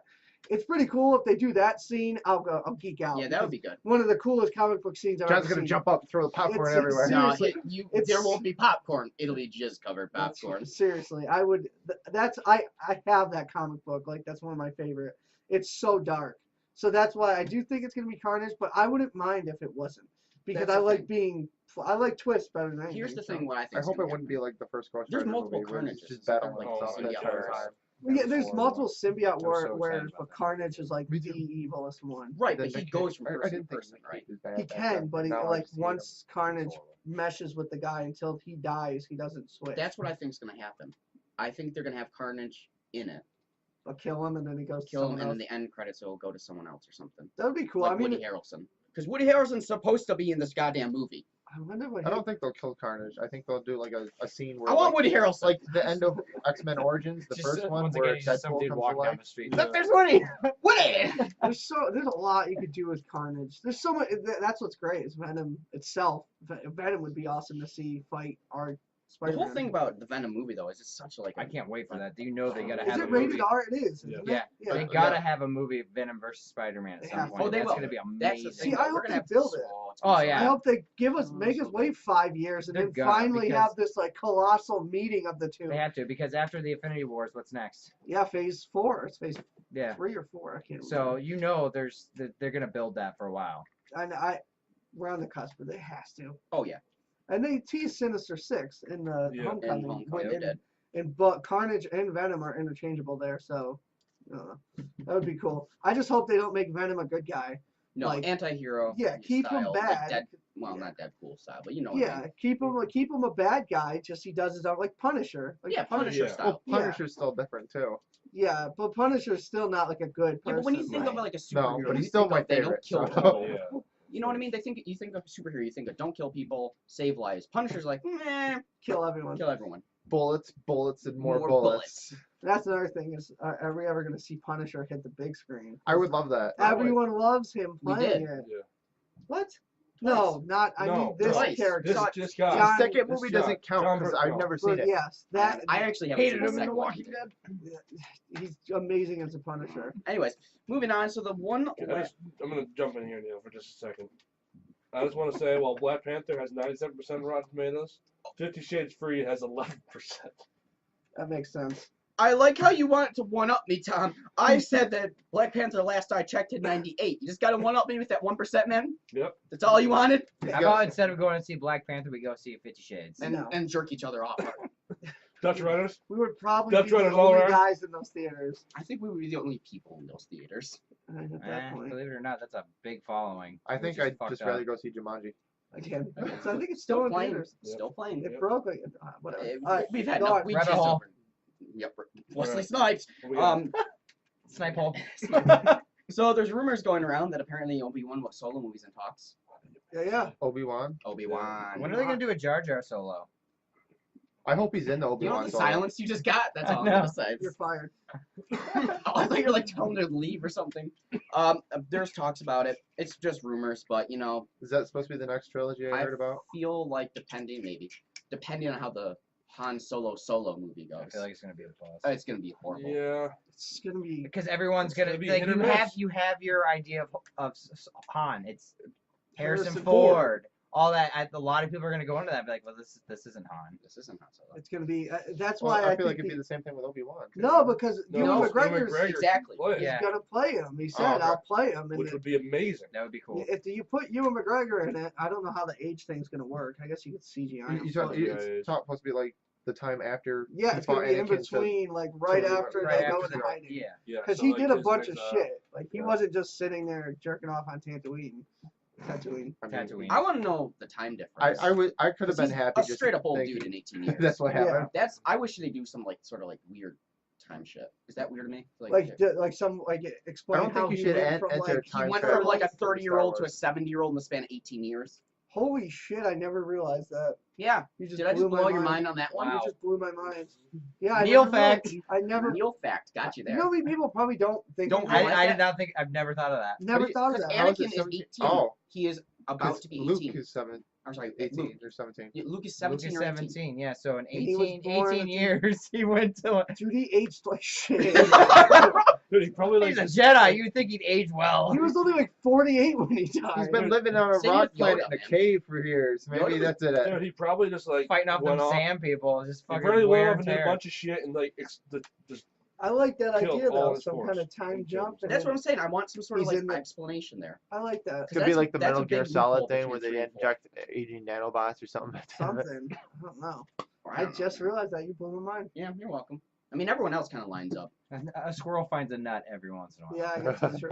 It's pretty cool if they do that scene. I'll geek out. Yeah, that would be good. one of the coolest comic book scenes I've John's ever gonna seen. jump up and throw the popcorn It's- everywhere. No, Seriously, there it's- won't be popcorn. It'll be jizz covered That's- popcorn. Seriously, I would. I have that comic book. Like that's one of my favorite. It's so dark. So that's why I do think it's gonna be Carnage. But I wouldn't mind if it wasn't, because That's I the like thing. being. I like twists better than anything. Here's the so. thing. What I think. I is hope it gonna wouldn't be like the first Ghost There's Rider multiple movie where it's Carnages, just battling like himself symbiote the entire wars. time. Well, yeah, That was there's horrible. multiple symbiote I was war, so whereas excited but about that. Carnage is like Me the too. evilest one. Right, Then but he Nick goes Cage- from I person to didn't think person, Nick right? Cage was bad He back can, then, but he, now like I've seen once him. Carnage It's horrible. meshes with the guy until he dies, he doesn't switch. That's what I think is gonna happen. I think they're gonna have Carnage in it, But kill him and then he goes to kill him, someone and else. then the end credits will go to someone else or something. That would be cool. Like I mean, Woody Harrelson, because Woody Harrelson's supposed to be in this goddamn movie. I wonder what. I don't think they'll kill Carnage. I think they'll do like a scene where I want like, Woody Harrelson. like the end of X-Men Origins, the Just, first one once where again, he's just some Deadpool dude comes to walking down life. the street. Yeah. Look, there's Woody. Woody. There's a lot you could do with Carnage. There's so much. That's what's great is Venom itself. Venom would be awesome to see fight our The Spider-Man. whole thing about the Venom movie though is it's such a like. I can't wait for that. Do you know they gotta Is have it a rated movie? R? It is. Yeah. Isn't Yeah, it? they gotta have a movie of Venom versus Spider-Man at They some have to. point. Oh, they That's will. gonna be That's the amazing. thing. See, though. I We're hope gonna they have to build it. it's Oh, gonna be yeah. I hope they make us so wait 5 years and They're then gonna, finally because- have this like colossal meeting of the two. They have to, because after the Infinity Wars, what's next? Yeah, phase 4. It's phase Yeah. 3 or 4. I can't So remember. they're gonna build that for a while. And we're on the cusp, but they has to. Oh yeah. And they teased Sinister Six in the Yeah. Homecoming. And Homecoming, and, they did. but Carnage and Venom are interchangeable there, so that would be cool. I just hope they don't make Venom a good guy. No, Like, anti-hero. yeah, keep him style, bad. Like well, Yeah. not Deadpool style, but you know what I Yeah, mean. keep him a bad guy. Just he does his own like Punisher. Like, Yeah, Punisher Yeah. style. Well, Punisher's still different too. Yeah, but Punisher's still not like a good person. Yeah, but when you think of right? like a No, superhero, but he's you still think my of they don't favorite, kill so- people. Yeah. You know what I mean? You think of a superhero, you think of don't kill people, save lives. Punisher's like, Kill everyone. kill everyone. Bullets, and more More bullets. That's another thing is, are we ever gonna see Punisher hit the big screen? I would love that. Everyone loves him We playing did. it. Yeah. What? No, not. I No, mean this twice. character. This guy. The John- second this movie John- doesn't count John because Burt- I've no. never seen But it. yes, that I actually haven't Hated seen the him in The second one. Walking Dead. he's amazing as a Punisher. Anyways, moving on. So the one. I'm gonna jump in here, Neil, for just a second. I just want to say, while Black Panther has 97% Rotten Tomatoes, 50 Shades Free has 11%. That makes sense. I like how you want to one up me, Tom. I said that Black Panther last I checked had 98. You just gotta one up me with that 1%, man. Yep. That's all you wanted, How about instead of going to see Black Panther, we go see 50 Shades? and No. and jerk each other off. Dutch Runners? We would probably Dutch be the Runners all only around? guys in those theaters I think we would be the only people in those theaters. at that point. Believe it or not, that's a big following. I which think is I'd fucked just up. rather go see Jumanji. Again, so I think it's Still still in playing. theaters. Yep. Still playing. It broke. Like, whatever. Uh, All right, We've had go enough. on. We Rabbit just hole. over. Yep. Wesley Alright. Snipes. What we got? Snipe hole. So there's rumors going around that apparently Obi-Wan solo movies in talks. Yeah. Obi-Wan. Obi-Wan. When are they gonna do a Jar Jar solo? I hope he's in the You know Obi-Wan the solo. silence you just got? That's all I'm No. gonna say. You're fired. Oh, I thought you were like telling her to leave or something. There's talks about it. It's just rumors, but you know, Is that supposed to be the next trilogy I I heard about? feel like depending on how the Han Solo movie goes, I feel like it's gonna be a bust. it's gonna be horrible. Yeah. It's gonna be. Because everyone's It's gonna gonna be like hit or you miss. have your idea of Han. It's Harrison Harrison Ford. All that. A lot of people are gonna go into that and be like, well, this isn't Han. This isn't Han Solo. It's gonna be. That's Well, why I feel like think it'd be the same thing with Obi-Wan. too. No, because No, Ewan Ewan McGregor's McGregor Exactly. Play it. Yeah. gonna play him. He said, okay. "I'll play him." And Which would be amazing. That would be cool. if you put Ewan McGregor in it, I don't know how the age thing's gonna work. I guess you could CGI him. You talk, Yeah, it's yeah. supposed to be like the time after. Yeah, he it's gonna fought be in Anakin to- between, like right to- after right they go after into the- hiding. Yeah. Yeah. Because so, he like, did a his bunch of next, shit. Like he yeah. wasn't just sitting there jerking off on Tatooine. Tatooine. I mean, Tatooine. I want to know the time difference. I could have been He's happy a just straight up old thinking- dude in 18 years. That's what Yeah. happened. I wish they do some like sort of like weird time shit. Is that weird to me? Explain I don't how think you he should went from enter like he time went travel from like a for Star 30-year-old to a Wars. 70-year-old in the span of 18 years. holy shit! I never realized that. Yeah. You just Did I blew just my blow your mind on that You one? Wow. just blew my mind. Yeah, I Neil never fact. realized- I never. Neil fact got you You there. know, how many people probably don't think. Don't of realize that? I that? did not think. I've never thought of that. Never But thought of Because that. How is Anakin it is 17? 18. Oh, He is about 'cause to be Luke 18. is 18 18 or 17. Luke is Luke 17 is or 18. 17. Yeah. So in And he was 18 born 18 at- years, he went to. Dude, he aged like shit. Dude, he probably like He's a Jedi. You'd think he'd age well. he was only like 48 when he died. He's been living on a Same rock with planet Yoda, in a man. cave for years. Maybe Yoda that's it. Dude, he probably just like Fighting off them went off. sand people. Just He fucking probably went wear off and and did a tear. bunch of shit and like just I like that Killed idea all though. his Some force. kind of time He jump. killed and That's then- what I'm saying. I want some sort of He's like in the- explanation there. I like that. Could be like the that's a Metal Gear big Solid loophole thing between where they 3 and 4. inject aging nanobots or something. Something. I don't know. Or I don't just know. realized that you blew my mind. Yeah, you're welcome. I mean, everyone else kind of lines up. A squirrel finds a nut every once in a while. Yeah, I guess that's true.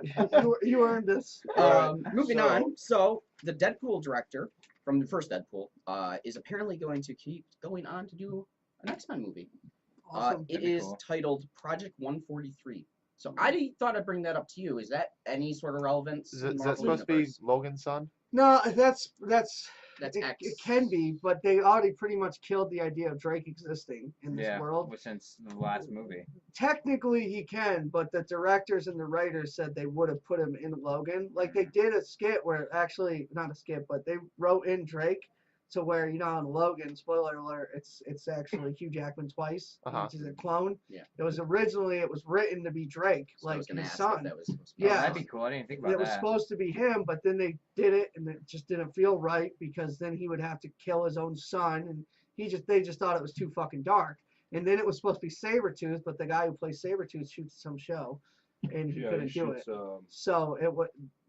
Yeah. You earned this. Moving so- on. So the Deadpool director from the first Deadpool is apparently going to keep going on to do an X-Men movie. Awesome. It That'd be is cool. titled Project 143. So I thought I'd bring that up to you. Is that any sort of relevance? Is in that Marvel supposed to be Universe? Logan's son? No, that's That's it, X. it can be, but they already pretty much killed the idea of Drake existing in this Yeah, world. well, since the last movie. Technically, he can, but the directors and the writers said they would have put him in Logan. Like they did a skit where actually not a skit, but they wrote in Drake to where in Logan, spoiler alert, it's actually Hugh Jackman twice, which is a clone. Yeah. It was written to be Drake, So I like was gonna his ask son. if that was supposed to be. Oh, Yeah. that'd be cool. I didn't think about It was that. supposed to be him, but then they did it, and it just didn't feel right because then he would have to kill his own son, and they just thought it was too fucking dark. And then it was supposed to be Sabretooth, but the guy who plays Sabretooth shoots some show, and he couldn't do it. So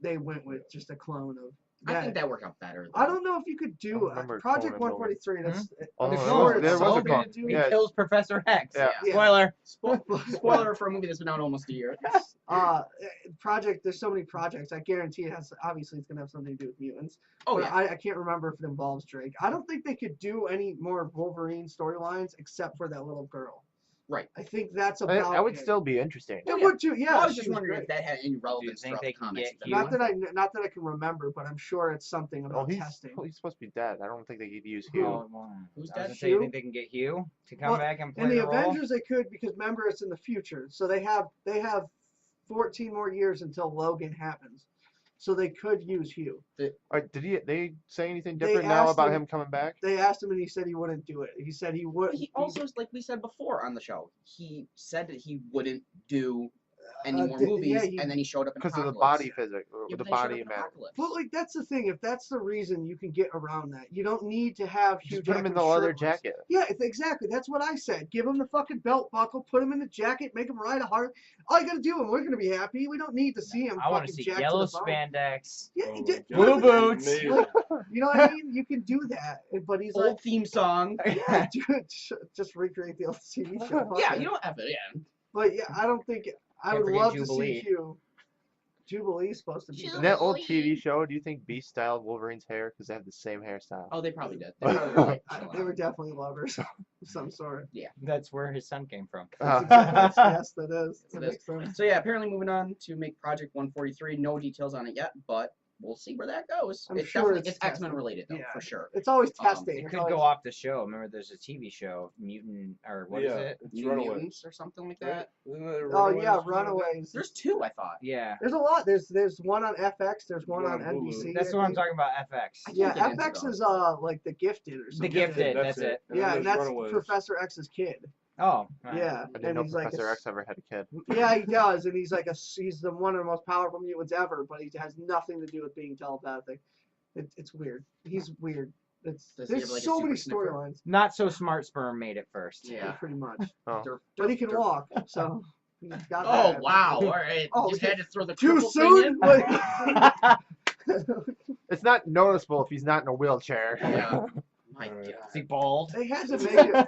they went with just a clone of I that. think that worked out better. I don't know if you could do remember Project cloning Logan. 143. That's Oh, I'm there sure was- it's there was so a clone. good to do. He Yeah. kills Professor X. Yeah. Yeah. Spoiler. Spoiler for a movie that's been out almost a year. There's so many projects. I guarantee it has. Obviously, it's gonna have something to do with mutants. Oh But yeah. I can't remember if it involves Drake. I don't think they could do any more Wolverine storylines except for that little girl. Right. I think that's I about. think that would it. still be interesting. It would too. Yeah. Well, I was she just wondering if great. that had any relevance think throughout they the can comics. get If Hugh? anyone- Not that I can remember, but I'm sure it's something Oh, about he's testing. supposed to be dead. I don't think they could use Hugh. Oh, Who's I was that? gonna say, you Hugh? think they can get Hugh to come Well, back and play In the the role? Avengers, they could because remember it's in the future, so they have 14 more years until Logan happens, so they could use Hugh. They say anything They different now asked about him- him coming back? They asked him and he said he wouldn't do it. He said he would. He also, like we said before on the show, he said that he wouldn't do any more yeah, movies, he- and then he showed up in Because of the Apocalypse. body physics, Yeah, the but then he showed body up in man. Apocalypse. But like that's the thing. If that's the reason, you can get around that. You don't need to have Hugh Just put him in the Jackman leather shirtless. jacket. Yeah, exactly. That's what I said. Give him the fucking belt buckle, put him in the jacket, make him ride a hard. All you gotta do, and we're gonna be happy. We don't need to see him I want to fucking see jacked yellow to the bone. spandex. Yeah, Oh you my did- God. put him Blue in- boots. Amazing. You know what I mean? You can do that. But he's Old like, theme song. yeah, dude, just recreate the old TV show. Fuck Yeah, it. you don't have it. Yeah. But yeah, I don't think I Can't would forget love Jubilee. to see Hugh. Jubilee's supposed to be. Jubilee. In that old TV show, do you think Beast styled Wolverine's hair? Because they have the same hairstyle. Oh, they probably did. They probably like, They were definitely lovers of some sort. That's where his son came from. Yes, that is. It That is. makes sense. So yeah, apparently moving on to make Project 143. No details on it yet, but we'll see where that goes. I'm It's sure definitely it's it's X-Men testing. related though, Yeah. for sure. It's always Um, testing. It It's could always- go off the show. Remember, there's a TV show, Mutant, or what is Yeah, it? it's New Runaways. Mutants or something like that. Isn't it Oh yeah, or something like that? Runaways. There's two, I thought. Yeah, There's a lot. There's one on FX. There's one One on on Hulu. NBC. that's I what I'm think. talking about. FX. I Yeah, can't get into FX those. is like The Gifted or The something. Gifted. That's it. And then Yeah, there's and that's Runaways. Professor X's kid. Oh, right. Yeah, I didn't and know he's like Professor X ever had a kid. Yeah, he does, and he's like he's the one of the most powerful mutants ever, but he has nothing to do with being telepathic. It's weird. He's weird. Does he There's have, like, a so super many sniffer? storylines. Not so smart sperm made it first. Yeah. Pretty much. Oh. Derp, But he derp, can derp. walk, so he's got Oh that. wow! All right. Oh, Just had to throw the Too cripple thing soon? in. Like- It's not noticeable if he's not in a wheelchair. Yeah. My Alright. Is God. he bald? They had to make it.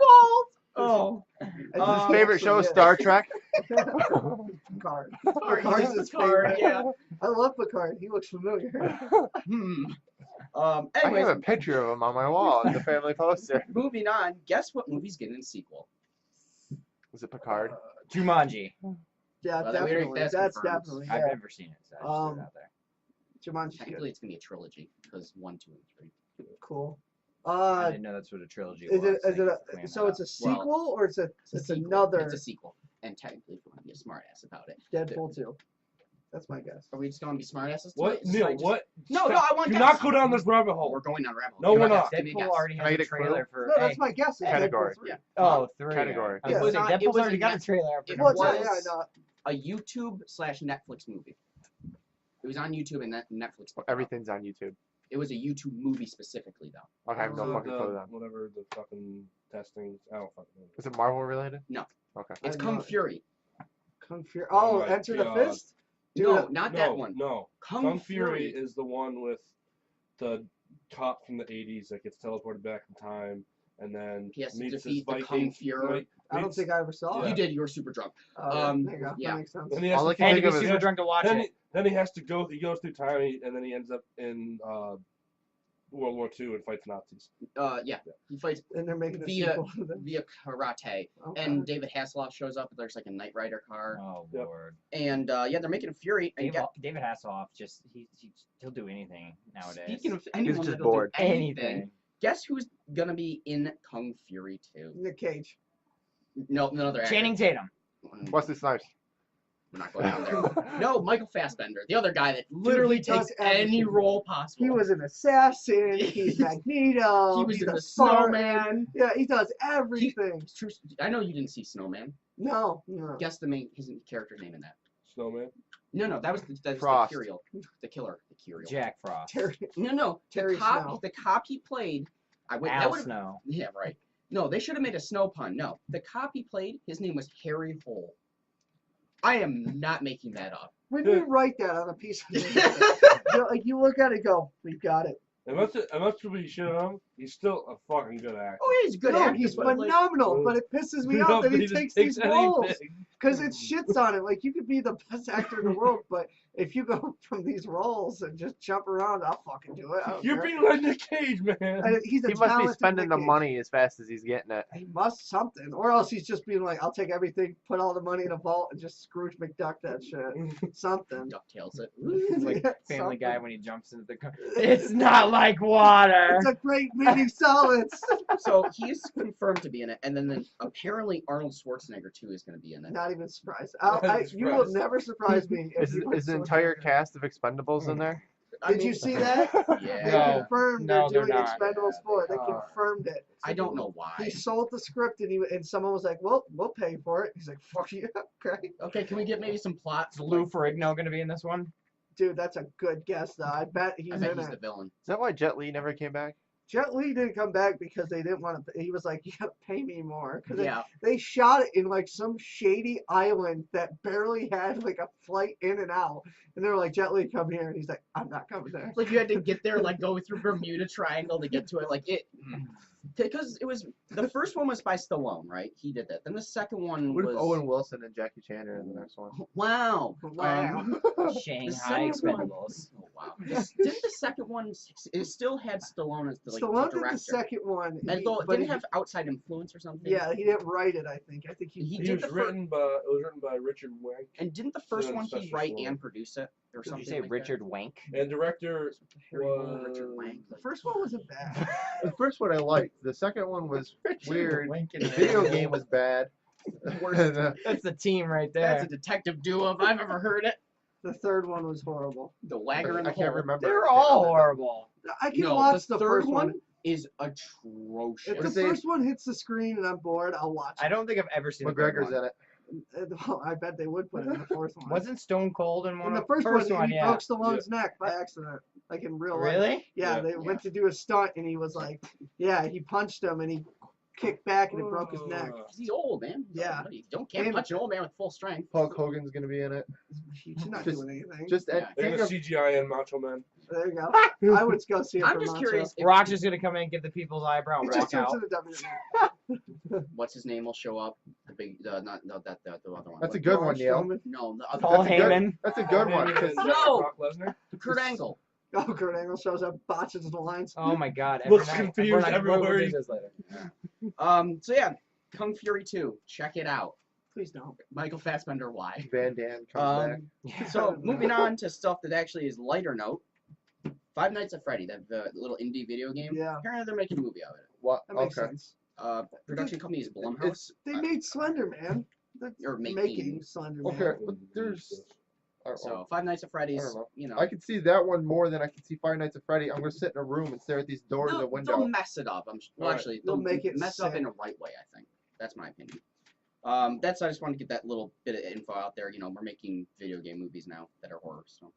Oh. His Favorite show, Star Trek. Picard. Sorry, Picard's he's his Picard, favorite. yeah. I love Picard. He looks familiar. Hmm. I Anyways, have a picture of him on my wall as a family poster. moving on. Guess what movie's getting a sequel? Was it Picard? Jumanji. Yeah, Well, that we already- definitely. that's That's confirmed. definitely. I've Yeah. never seen it, so I just threw it out there. Jumanji's Technically, good. it's gonna be a trilogy because 1, 2, and 3. Cool. I didn't know that's what a trilogy was. Is it Thank you for a clearing so that it's a up. Well, sequel or it's a sequel. another It's a sequel, and technically, if you want to be a smartass about it, Deadpool 2? That's my guess. are we just gonna be smartasses? What? tonight? Neil, Should I what? No, no, I want Do guess. not go down this rabbit Oh, hole. we're going down a rabbit hole. No, Give me we're a guess, not. give me a Deadpool guess. already Can I has a get a clue? trailer for. No, that's hey. my guess. It's Category. Deadpool 3. Yeah. Oh, 3. Category. I was Yeah. gonna say, It was Deadpool's a already got a net- trailer. it for Well, was- yeah, I know. A YouTube/Netflix movie. It was on YouTube and Netflix. picked it up. Everything's on YouTube. It was a YouTube movie specifically, though. Okay, I have no Oh, fucking clue then. Whatever the fucking testing. I don't fucking know. Is it Marvel related? No. Okay. It's I Kung know. Fury. Kung Fury. Oh Oh, my Enter the God. Fist? Dude, No, not no, that one. No. Kung Fury is the one with the cop from the 80s that gets teleported back in time and then He has to meets this defeat the Viking. Kung Fury. I don't think I ever saw Yeah. You it. did. You were super drunk. Oh, there you go. yeah. That makes sense. Then he has All I to can Had fight- to think be of super is drunk to watch then it. he, then he has to go. He goes through time and then he ends up in World War II and fights Nazis. Yeah, he fights And they're making a via sequel to them. via karate, Okay. and David Hasselhoff shows up. There's like a Knight Rider car, Oh Yep. Lord. and yeah, they're making a Fury. And David Hasselhoff just he'll do anything nowadays. speaking of anyone just that'll do bored. anything, guess who's gonna be in Kung Fury 2? Nick Cage. No, another actor. Channing Tatum. Wesley Snipes. We're not going down there. No, Michael Fassbender, the other guy that literally he does takes any everything. role possible. He was an assassin. He's Magneto. He was he's in a the Spartan. Snowman. Yeah, he does everything. It's true. I know you didn't see Snowman. No. Guess his character's name in that. Snowman. No, that was the Frost. Curiel, the killer, the Curiel. Jack Frost. Terry. No, Terry the cop, Snow. the cop he played. That Al would Snow. Yeah, right. No, they should have made a snow pun. No, the cop he played, his name was Harry Hole. I am not making that up. When you write that on a piece of paper, you look at it and go, we've got it. And much to be shit on him, he's still a fucking good actor. Oh, he's a good no, actor. he's but, like, phenomenal, but it pisses me off that he just takes these anything. roles. Because it shits on it. Like, you could be the best actor in the world, but if you go from these roles and just jump around, I'll fucking do it. I don't You're care. being like Nick Cage, man. He's a He must be talented spending the Nick Cage. money as fast as he's getting it. He must something. Or else he's just being like, I'll take everything, put all the money in a vault, and just Scrooge McDuck that shit. Something. DuckTales it. It's like Yeah, Family Guy something. when he jumps into the car. It's not like water. It's a great mini solids. So he is confirmed to be in it, and then apparently Arnold Schwarzenegger too is going to be in it. Not even surprised. Not You will surprised. never surprise me. if Is, you put is the so entire much- cast of Expendables in there? I Did mean, you see that? Yeah. They No. confirmed No, they're they're doing not. Expendables 4. They confirmed it. I don't know why. He sold the script and someone was like, "Well, we'll pay for it." He's like, "Fuck you, okay." Okay, can we get maybe some plots? Is Lou Ferrigno going to be in this one? Dude, that's a good guess though. I bet he's I bet in he's it. the villain. Is that why Jet Li never came back? Jet Li didn't come back because they didn't want to. He was like, "You gotta pay me more." Because Yeah. they shot it in like some shady island that barely had like a flight in and out, and they were like, "Jet Li, come here," and he's like, "I'm not coming there." Like you had to get there, like go through Bermuda Triangle to get to it. Like it, because it was the first one was by Stallone, right? He did that. Then the second one What if was Owen Wilson and Jackie Chan are in the next one? wow. Wow. Shanghai second one- Expendables. Oh, wow. Didn't the second one? It still had Stallone as the Stallone did director. the second one, And though it but didn't have outside influence or something. yeah, he didn't write it. I think He It did was the written by Richard Wank And didn't the first Yeah, one he special write for- and produce it or Did something? you say like Richard Wank? and director Harry Hole, was Richard Wank. the first one wasn't bad. The first one I liked. The second one was weird. Wank The video game was bad. And, That's the team right That's there. a detective duo if I've ever heard it. The third one was horrible. The Wagger and the I can't Hole. remember. They're all horrible. I can No, watch the the third first one one. is atrocious. If the What they- first one hits the screen and I'm bored, I'll watch I it. don't think I've ever seen the third McGregor's one. in it. Well, I bet they would put it in the fourth one. Wasn't Stone Cold in one? in the of- first, one, he yeah. broke Stallone's neck by accident, like in real life. Really? Yeah, Yeah. they went to do a stunt and he was like, yeah, he punched him and he kicked back and it broke his neck. He's old, man. Yeah. You can't And- punch an old man with full strength. Hulk Hogan's gonna be in it. He's not Just- doing anything. Just Yeah. and take the a CGI and Macho Man. There you go. I would go see it. I'm for just Macho. curious. If Rock's just gonna come in and give the people's eyebrow and He just walk turns out. into WWE. what's his name will show up. The big, the other one. That's a good one, Neil. Strowman. No, the other Paul That's a good- Heyman. That's a good one. And, 'cause No! Brock Lesnar. Kurt Angle. Oh, Kurt Angle shows up, botches the lines. Oh my God! Looks Every night- confused every night- everywhere we'll he- do this later. So yeah, Kung Fury 2. Check it out. Please don't. Michael Fassbender. Why? Van Damme comes back. Yeah. So moving on to stuff that actually is lighter note. Five Nights at Freddy, that little indie video game. Yeah, Apparently they're making a movie out of it. What? that makes Okay. sense. Production company is Blumhouse. It's They made Slender Man. That's Or making. making Slender Man. okay. But there's. I don't know. So Five Nights at Freddy's, I don't know. you know. I can see that one more than I can see Five Nights at Freddy. I'm gonna sit in a room and stare at these doors and a They'll window. mess it up. Well, Alright. actually, They'll they'll make it mess up sick. in the right way. I think that's my opinion. That's I just wanted to get that little bit of info out there. You know, we're making video game movies now that are horror. So,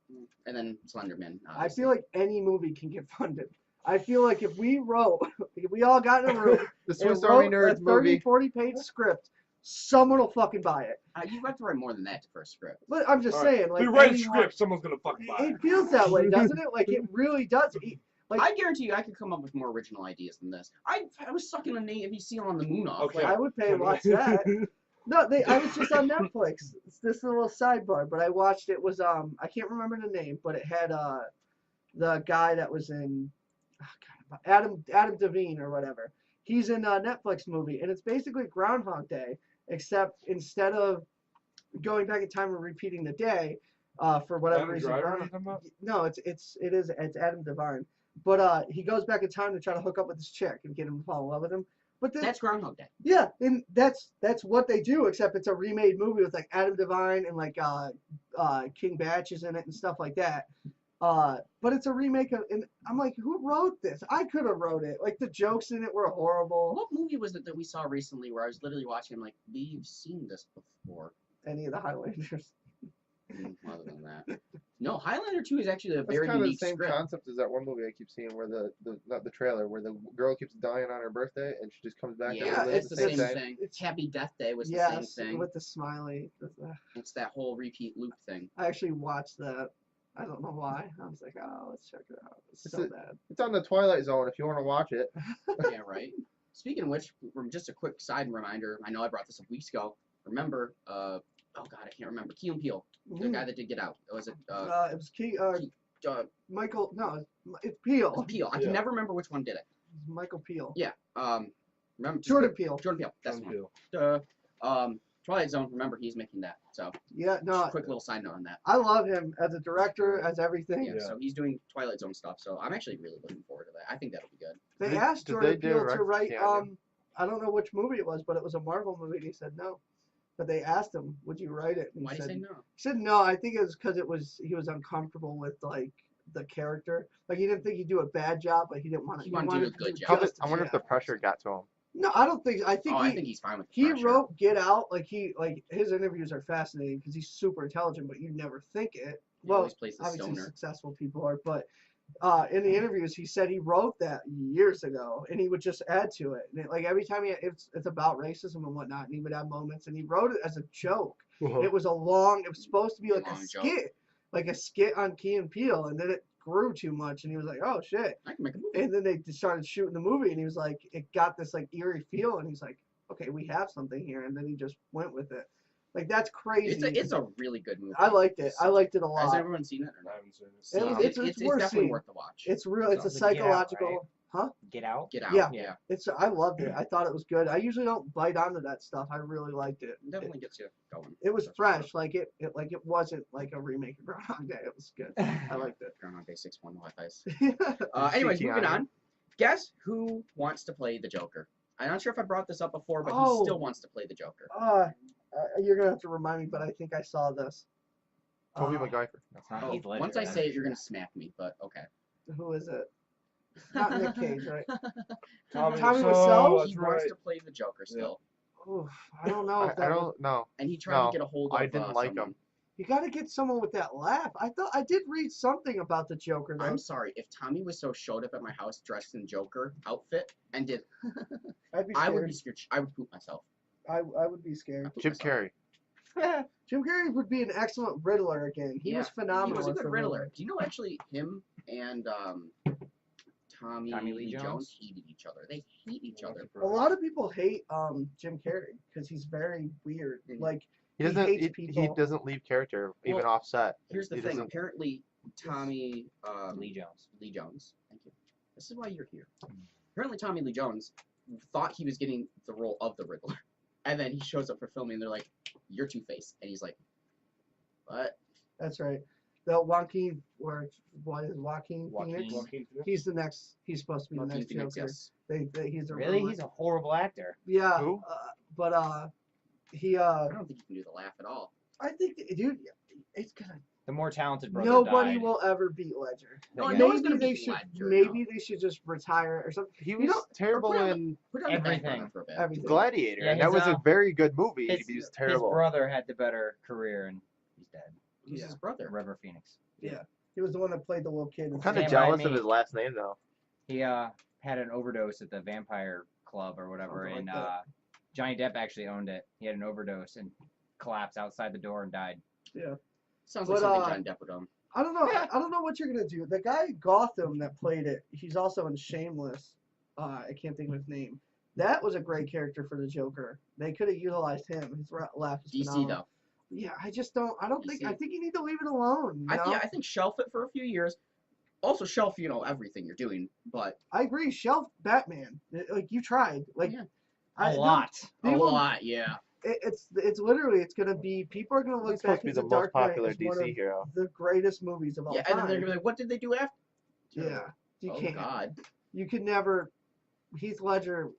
and then Slenderman. I feel like any movie can get funded. I feel like if we wrote, if we all got in a room The and Swiss Army wrote a Nerds 30, movie. 40-page script, someone will fucking buy it. You have to write more than that for a script. But I'm just Alright. saying, like, we write a anyone- script, someone's gonna fucking buy it. It feels that way, doesn't it? Like, it really does. Like- I guarantee you, I could come up with more original ideas than this. I was sucking a Navy SEAL on the moon off. Okay. I would pay to watch that. No, I was just on Netflix. It's this little sidebar, but I watched it was I can't remember the name, but it had the guy that was in Adam Devine or whatever. He's in a Netflix movie, and it's basically Groundhog Day, except instead of going back in time and repeating the day, for whatever Adam reason. Driver, you talking about? No, it's Adam Devine, but he goes back in time to try to hook up with this chick and get him to fall in love with him. But then, That's Groundhog Day. yeah, and that's what they do, except it's a remade movie with like Adam Devine and like King Batch is in it and stuff like that. But it's a remake of, and I'm like, who wrote this? I could have wrote it. Like the jokes in it were horrible. What movie was it that we saw recently where I was literally watching? I'm like, we've seen this before. Any of the Highlanders. Other than that, no. Highlander 2 is actually a That's very kind of the unique same script. concept as that one movie I keep seeing where not the trailer, where the girl keeps dying on her birthday and she just comes back Yeah, and it's it's lives the the same same thing. Happy Death Day was the Yes, same thing. with the smiley. It's that whole repeat loop thing. I actually watched that. I don't know why. I was like, oh, let's check it out. It's It's so a- bad. It's on the Twilight Zone if you want to watch it. Yeah, right. Speaking of which, just a quick side reminder. I know I brought this up weeks ago. Remember, oh God, I can't remember. Key and Peele, the guy that did Get Out. Was it? It was Michael. No, it's it was Peele. Peele. I Yeah. can never remember which one did it. Michael Peele. Yeah. Remember just Jordan quick- Peele. Jordan Peele. That's the Peele. one. Twilight Zone. Remember, he's making that. So, Yeah, just no, a quick little side note on that. I love him as a director, as everything. Yeah, Yeah. so he's doing Twilight Zone stuff. So I'm actually really looking forward to that. I think that'll be good. They Did- asked did Jordan they Peele to direct write. Keanu? I don't know which movie it was, but it was a Marvel movie, and he said no. But they asked him, "Would you write it?" And Why do you said, say no? He said no. I think it was because he was uncomfortable with like the character. Like he didn't think he'd do a bad job, but he didn't want to. He wanted to do a good How job. I wonder if the pressure got to him. No, I don't think. I think I think he's fine with the he pressure. wrote Get Out. Like his interviews are fascinating because he's super intelligent, but you never think it. He Well, always plays the obviously stoner. successful people are, but in the interviews he said he wrote that years ago, and he would just add to it. And like every time it's about racism and whatnot, and he would have moments, and he wrote it as a joke. It was it was supposed to be like a Long joke. skit, like a skit on Key and Peele, and then it grew too much, and he was like, oh shit. I can make a movie. And then they started shooting the movie, and he was like, it got this like eerie feel, and he's like, okay, we have something here, and then he just went with it. Like that's crazy. It's a really good movie. I liked it. I liked it a Has lot. everyone seen it or I not? haven't seen it. See, It's worth definitely seeing. worth the watch. It's real. It's a Sounds like Get Out, psychological. Get Out. Get Out. Yeah. Yeah. I loved it. I thought it was good. I usually don't bite onto that stuff. I really liked it. Definitely gets you going. It was That's for sure. fresh. Like it wasn't like a remake of Groundhog Day. It was good. I liked it. Groundhog Day 6-1 Wi-Fi's. uh, Anyways, Cheeky moving on on. Guess who wants to play the Joker? I'm not sure if I brought this up before, but Oh. he still wants to play the Joker. you're gonna have to remind me, but I think I saw this. Toby Uh, MacGyver. That's not Oh, Heath Ledger. once I that's say it, for you're sure. gonna smack me, but okay. Who is it? It's not Nick Cage, right? Tommy Tommy Wiseau, Wiseau? that's He right. wants to play the Joker still, Oof, I don't know if I that. don't know. and he tried No, to get a hold of. I didn't like someone. him. You got to get someone with that laugh. I thought I did read something about the Joker though. I'm sorry, if Tommy Wiseau showed up at my house dressed in Joker outfit and did, I'd be scared. I would be scared. I would poop myself. I would be scared. I'd poop Jim myself. Carrey. Jim Carrey would be an excellent Riddler again. He was phenomenal. He was a as good the Riddler. Do you know actually him and Tommy Tommy Lee Lee Jones Jones? hated each other. They hate each other. A lot of people hate Jim Carrey because he's very weird. Mhm. Like He He doesn't. hates He people. doesn't leave character even Well, offset. Here's the He thing. doesn't- Apparently, Tommy Lee Jones. Lee Jones. Thank you. This is why you're here. Apparently, Tommy Lee Jones thought he was getting the role of the Riddler, and then he shows up for filming, and they're like, "You're Two-Face," and he's like, "What?" that's right. The Joaquin or what is Joaquin Phoenix? Joaquin Phoenix? He's the next. He's supposed to be the Joaquin next Phoenix, Joker. yes. He's a Really? rumor. He's a horrible actor. Yeah. Who? But he I don't think he can do the laugh at all. I think dude, it's gonna. The more talented brother Nobody died. will ever beat Ledger. No, Yeah. no one's Maybe gonna they beat should. Ledger, Maybe no. they should just retire or something. He You was know, terrible put him- in Put it on the back Everything. burner for a bit. Everything. Gladiator. Yeah, and that his, was a very good movie. His, he was his terrible. brother had the better career, and he's dead. Who's Yeah. his brother? River Phoenix. He was the one that played the little kid. in I'm kind of Stand by jealous Me. of his last name though. He had an overdose at the Vampire Club or whatever, Something and like that. Johnny Depp actually owned it. He had an overdose and collapsed outside the door and died. Sounds But, like something John Depp would own. I don't know. I don't know what you're gonna do. The guy Gotham that played it, he's also in Shameless. I can't think of his name. That was a great character for the Joker. They could have utilized him. His laugh is DC phenomenal. though. Yeah, I just don't. I don't think. DC. I think you need to leave it alone. You know? I think shelf it for a few years. also shelf, everything you're doing, but I agree. Shelf Batman. Like you tried. Like Yeah. A lot. a people- lot, yeah. It's literally it's gonna be people are gonna look It's back supposed to be at the The most Dark Knight popular as one DC of hero. the greatest movies of all Yeah, and time. then they're gonna be like, what did they do after? Yeah, you Oh can't. God. You could never. Heath Ledger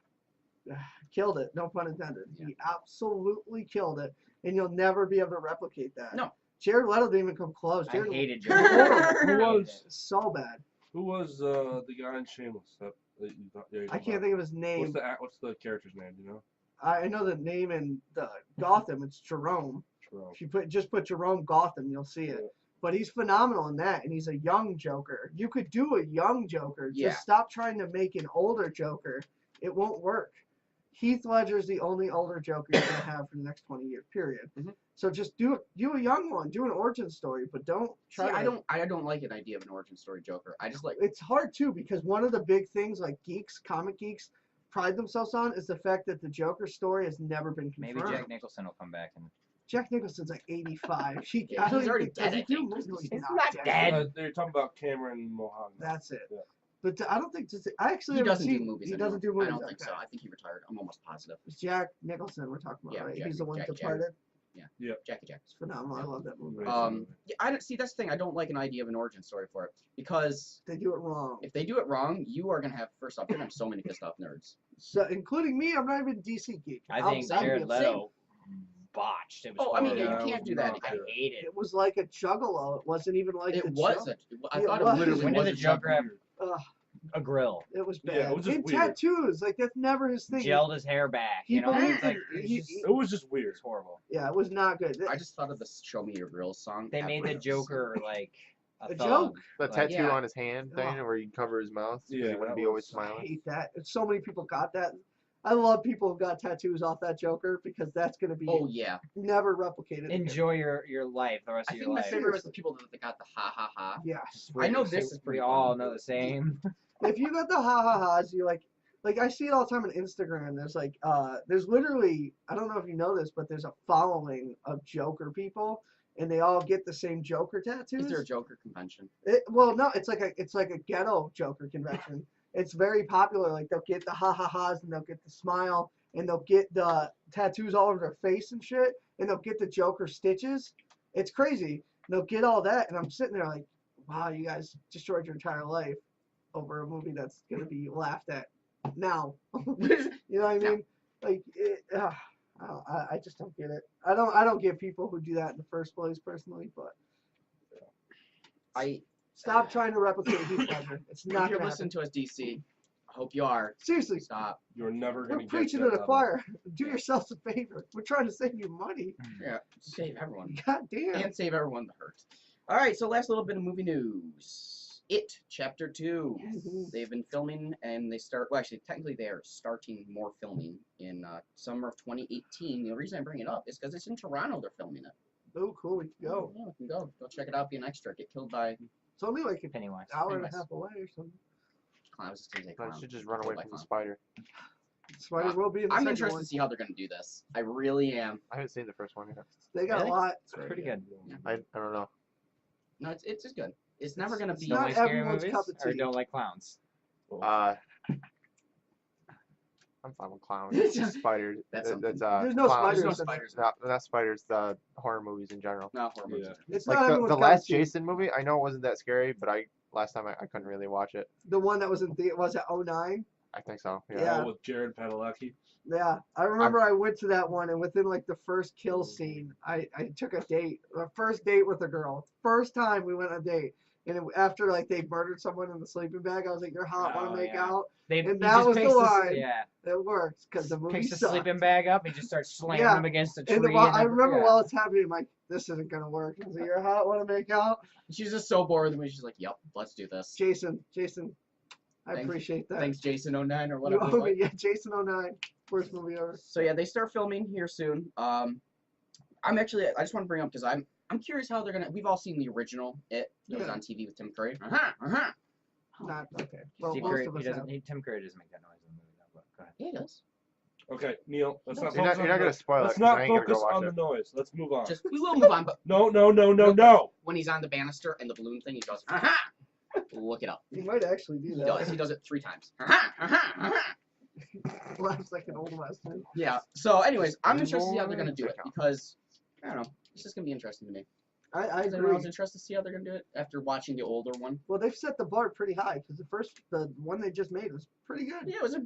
killed it. No pun intended. Yeah. He absolutely killed it, and you'll never be able to replicate that. No. Jared Leto didn't even come close. I Jared hated Who Joker. was- so bad. Who was the guy in Shameless? That you thought, yeah, you I talked can't about? think of his name. What's the character's name? Do you know? I know the name in the Gotham. It's Jerome. Jerome. If you just put Jerome Gotham, you'll see it. Yeah. But he's phenomenal in that, and he's a young Joker. You could do a young Joker. Just Yeah. stop trying to make an older Joker. It won't work. Heath Ledger is the only older Joker you're gonna have for the next 20-year period. Mhm. So just do a young one, do an origin story, but don't See, try. I don't like an idea of an origin story Joker. I just like It's hard too because one of the big things like comic geeks, pride themselves on is the fact that the Joker story has never been confirmed. Maybe Jack Nicholson will come back and. Jack Nicholson's like 85. Yeah, I don't he's even already think- dead, does he I do think. movies? He's not not dead. They're talking about Cameron Mohan. That's it. Yeah. But I don't think I actually he haven't doesn't do seen- movies. He anymore. doesn't do movies. I don't think okay. so. I think he retired. I'm almost positive. It's Jack Nicholson we're talking about, Yeah, right? Jack- He's the one Jack- Departed. Jackie Jack. It's phenomenal. I love that movie. Right. Yeah, I don't see. That's the thing. I don't like an idea of an origin story for it because They do it wrong. if they do it wrong, you are gonna have first off, you're gonna have so many pissed off nerds. So, including me, I'm not even a DC geek. I I'm think sorry, Jared I'm Leto botched. It was Oh, I mean, horrible. you Yeah, can't do it that. was I not hate it. It was like a juggalo. It wasn't even like It the was. Jug- I It thought was. it literally When did was the a Joker have Ugh, a grill? it was bad. Yeah, it was just and weird. tattoos, like that's never his thing. Gelled his hair back. He You know, believed it's like in- it's he- just- he- It was just weird. it's horrible. Yeah, it was not good. I just thought of the "Show Me Your Grills" song. They made the afterwards. Joker like A a joke. thug. The Like, tattoo yeah. on his hand thing, Oh. where you can cover his mouth. 'Cause Yeah, he wouldn't that be always was- I smiling. hate that. So many people got that. I love people who got tattoos off that Joker because that's gonna be Oh yeah. never replicated. again. Enjoy your life, the rest I of think your my life. favorite was the people that got the ha ha ha. Yes. I know this is We pretty all funny. know the same. If you got the ha ha ha's, you like I see it all the time on Instagram. There's like there's literally, I don't know if you know this, but there's a following of Joker people, and they all get the same Joker tattoos. Is there a Joker convention? Well, no, it's like a ghetto Joker convention. It's very popular. Like they'll get the ha ha ha's and they'll get the smile and they'll get the tattoos all over their face and shit, and they'll get the Joker stitches. It's crazy. They'll get all that, and I'm sitting there like, wow, you guys destroyed your entire life over a movie that's gonna be laughed at now. You know what I mean? Like, I just don't get it. I don't get people who do that in the first place personally, but I stop trying to replicate Heath Ledger. It's if not you're gonna listening happen. to us, DC, I hope you are. Seriously, Stop. You're never we're gonna get preaching that to the level. choir. Do yourselves a favor. We're trying to save you money. Yeah. Save everyone. God damn. And save everyone the hurt. All right. So last little bit of movie news. It Chapter 2. Yes. They've been filming and they start. Well, actually, technically they are starting more filming in summer of 2018. The reason I bring it up is because it's in Toronto. They're filming it. Oh, cool. We can go. Yeah, we can go. Go check it out. Be an extra. Get killed by It's only like an Pennywise. hour and a Pennywise. half away or something. clowns. As soon as they I clown, should just get run killed away by from the clown. spider. Spider will be in the I'm second interested one. to see how they're going to do this. I really am. I haven't seen the first one yet. They got Really? a lot. It's pretty good. I don't know. No, it's just good. It's never going to it's be. not Don't like scary everyone's movies cup of or tea. don't like clowns. I'm fine with clowns. Spiders. That's That's There's no clowns. spiders. There's no in spiders. Not spiders. The horror movies in general. No, horror movies. Yeah. It's Like not the everyone's cup of last tea. Jason movie. I know it wasn't that scary, but last time I couldn't really watch it. The one that was in was it 09? I think so. Yeah. Yeah. Oh, with Jared Padalecki. Yeah, I remember I went to that one, and within like the first kill scene, I took a date, a first date with a girl. First time we went on a date, and after like they murdered someone in the sleeping bag, I was like, "You're hot, want Oh, to make yeah. out?" They, And he that just was the picks line. Yeah, It works because the movie picks the sucked. sleeping bag up. He just starts slamming Yeah. him against a tree. And I remember yeah. while it's happening, I'm like, "This isn't gonna work." I was like, "You're hot, want to make out?" She's just so bored with me. She's like, "Yep, let's do this." Jason, I Thanks- appreciate that. Thanks, Jason09 or You whatever. owe me, yeah, Jason 09, worst movie ever. So yeah, they start filming here soon. I just want to bring up because I'm curious how they're gonna. We've all seen the original It that was Yeah. on TV with Tim Curry. Uh-huh. Not okay. Well, Steve most Curry, of us have. Tim Curry doesn't make that noise in the movie, though. But go ahead. Yeah, he does. Okay, Neil. Let's not You're not focus gonna on spoil it. Let's 'cause I not ain't gonna focus go watch on it. the noise. Let's move on. We will move on, but No. when he's on the banister and the balloon thing, he goes, uh-huh. Look it up. He might actually do He that. does. He does it 3 times. Laughs like an old western. Yeah. So, anyways, I'm Three interested to see how more they're gonna do to it count. because I don't know. It's just gonna be interesting to me. I Is anyone agree. else interested to see how they're gonna do it after watching the older one? Well, they've set the bar pretty high because the one they just made was pretty good. Yeah, it was a.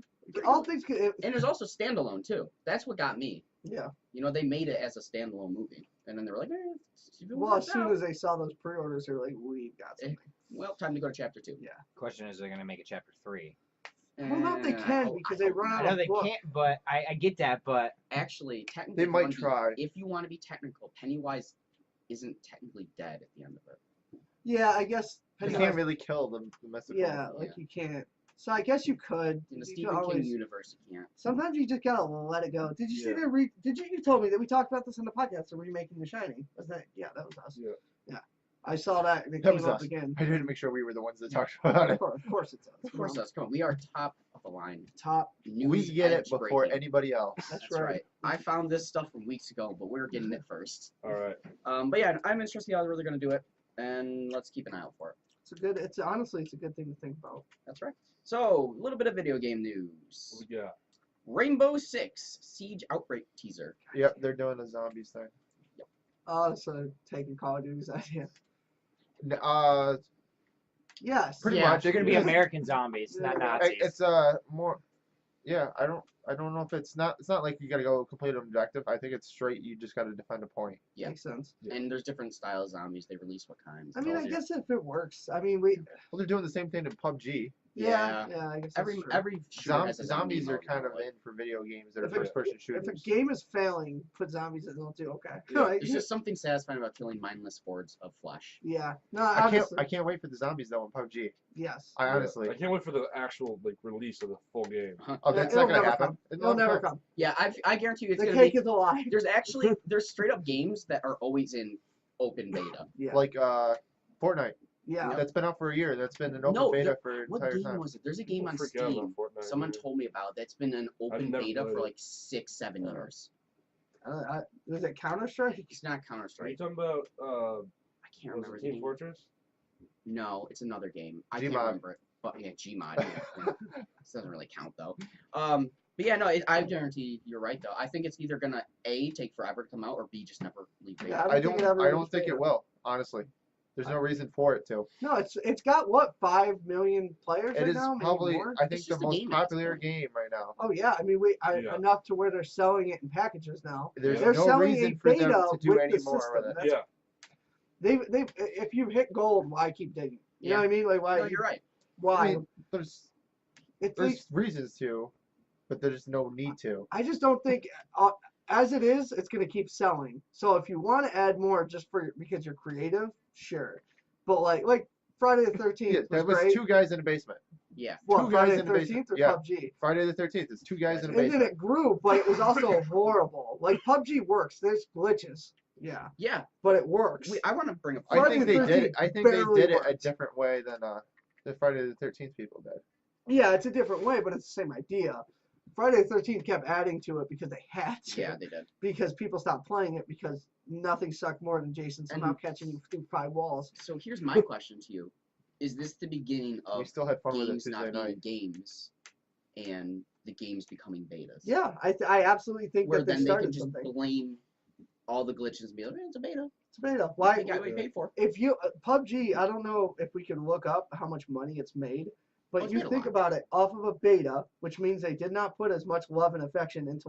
All things good. And it was also standalone too. That's what got me. Yeah. You know, they made it as a standalone movie, and then they were like, if it Well, works as soon out- as they saw those pre-orders, they were like, "We've got something." well, time to go to chapter 2. Question is, they're gonna make a chapter 3. I don't know if they can because they run I out know of they books. can't, but I get that. But Actually, technically, They might try. If you want to be technical, Pennywise isn't technically dead at the end of it. Yeah, I guess. You Pennywise- can't really kill the mystical. Yeah, like you can't. So I guess you could. In the You Stephen could always, King universe, you can't. Sometimes you just gotta let it go. Did you see Yeah. the Did you told me that we talked about this on the podcast? The remaking The Shining. Was that? Yeah, that was us. Yeah. Yeah. I saw that and it That came was up us. again. I did to make sure we were the ones that talked about it. Of course it's us. Of course, that's come on. We are top of the line. Top. News We get it edge before breaking. anybody else. That's That's right. right. I found this stuff from weeks ago, but we're getting it first. All right. But yeah, I'm interested to see how they're really gonna do it, and let's keep an eye out for it. It's a good. It's honestly, it's a good thing to think about. That's right. So, a little bit of video game news. What we got? Rainbow Six Siege Outbreak teaser. Yep, they're doing the zombies thing. So taking Call of Duty's idea. Yes. Pretty yeah, much. they're gonna be Yeah. American zombies, not Yeah. Nazis. It's more. Yeah, I don't know if it's not like you gotta go complete an objective. I think it's straight. You just gotta defend a point. Yeah. Makes sense. And there's different style of zombies. They release what kinds. I mean, I Tells you. guess if it works. I mean, we. Well, they're doing the same thing in PUBG. Yeah. I guess that's every true. every shooter has a zombie Zombies are mode kind now, of like, in for video games that are If it- first-person If shooters. a game is failing, put zombies in. They'll do okay. Yeah. Right? There's just something satisfying about killing mindless hordes of flesh. Yeah. No, I honestly. can't wait for the zombies though in PUBG. Yes. I Yeah. honestly. I can't wait for the actual release of the full game. Oh, that's It'll not gonna never happen. come. It'll never come. Yeah, I guarantee you it's The gonna cake be. is a lie. There's straight up games that are always in open beta. Yeah. Like Fortnite. Yeah. That's been out for a year. That's been an open No, beta for an What entire game time. was it? There's a game on Forget about Steam. Fortnite, Someone dude. told me about that's been an open never beta played for it. like 6-7 years. Is it Counter Strike? It's not Counter Are you Strike. talking about I can't was remember it the Team name. Fortress? No, it's another game. I can't Gmod. remember it. But yeah, Gmod. Yeah. This doesn't really count though. But yeah, no, I guarantee you're right though. I think it's either gonna A, take forever to come out, or B, just never leave beta. Yeah, I don't think it ever I don't leaves think beta. it will, honestly. There's no reason for it to. No, it's got what 5 million players It right is now, maybe probably more? I think It's the just a most game at this popular point. game right now. Oh yeah, I mean Yeah. enough to where they're selling it in packages now. There's They're no selling reason a for them beta to do with any the more system. with it. That's- Yeah. They if you hit gold, why keep digging? You know what I mean? Like why? No, you're right. Why? I mean, there's It's reasons to, but there's no need to. I just don't think as it is, it's gonna keep selling. So if you want to add more just because you're creative, sure. But like Friday the 13th Yeah, was that was great. 2 guys in a basement. Yeah. What, two Friday guys the in the basement. 13th or Yeah. PUBG? Friday the 13th. It's 2 guys in a And then basement. it grew, but it was also horrible. Like PUBG works. There's glitches. Yeah, Yeah. but it works. I want to bring up. I think they did. 13th I think they barely did it a worked. different way than the Friday the 13th people did. Yeah, it's a different way, but it's the same idea. Friday the 13th kept adding to it because they had to. Yeah, they did. Because people stopped playing it because nothing sucked more than Jason somehow catching you through 5 walls. So here's my question to you: is this the beginning We of still had fun with it games Tuesday not being night. games and the games becoming betas? Yeah, I absolutely think Where that they then they can started just something. blame all the glitches and be like, "Eh, it's a beta. It's beta. Why? You got what you paid for." If you PUBG, I don't know if we can look up how much money it's made, but it's you made a think lot. about it off of a beta, which means they did not put as much love and affection into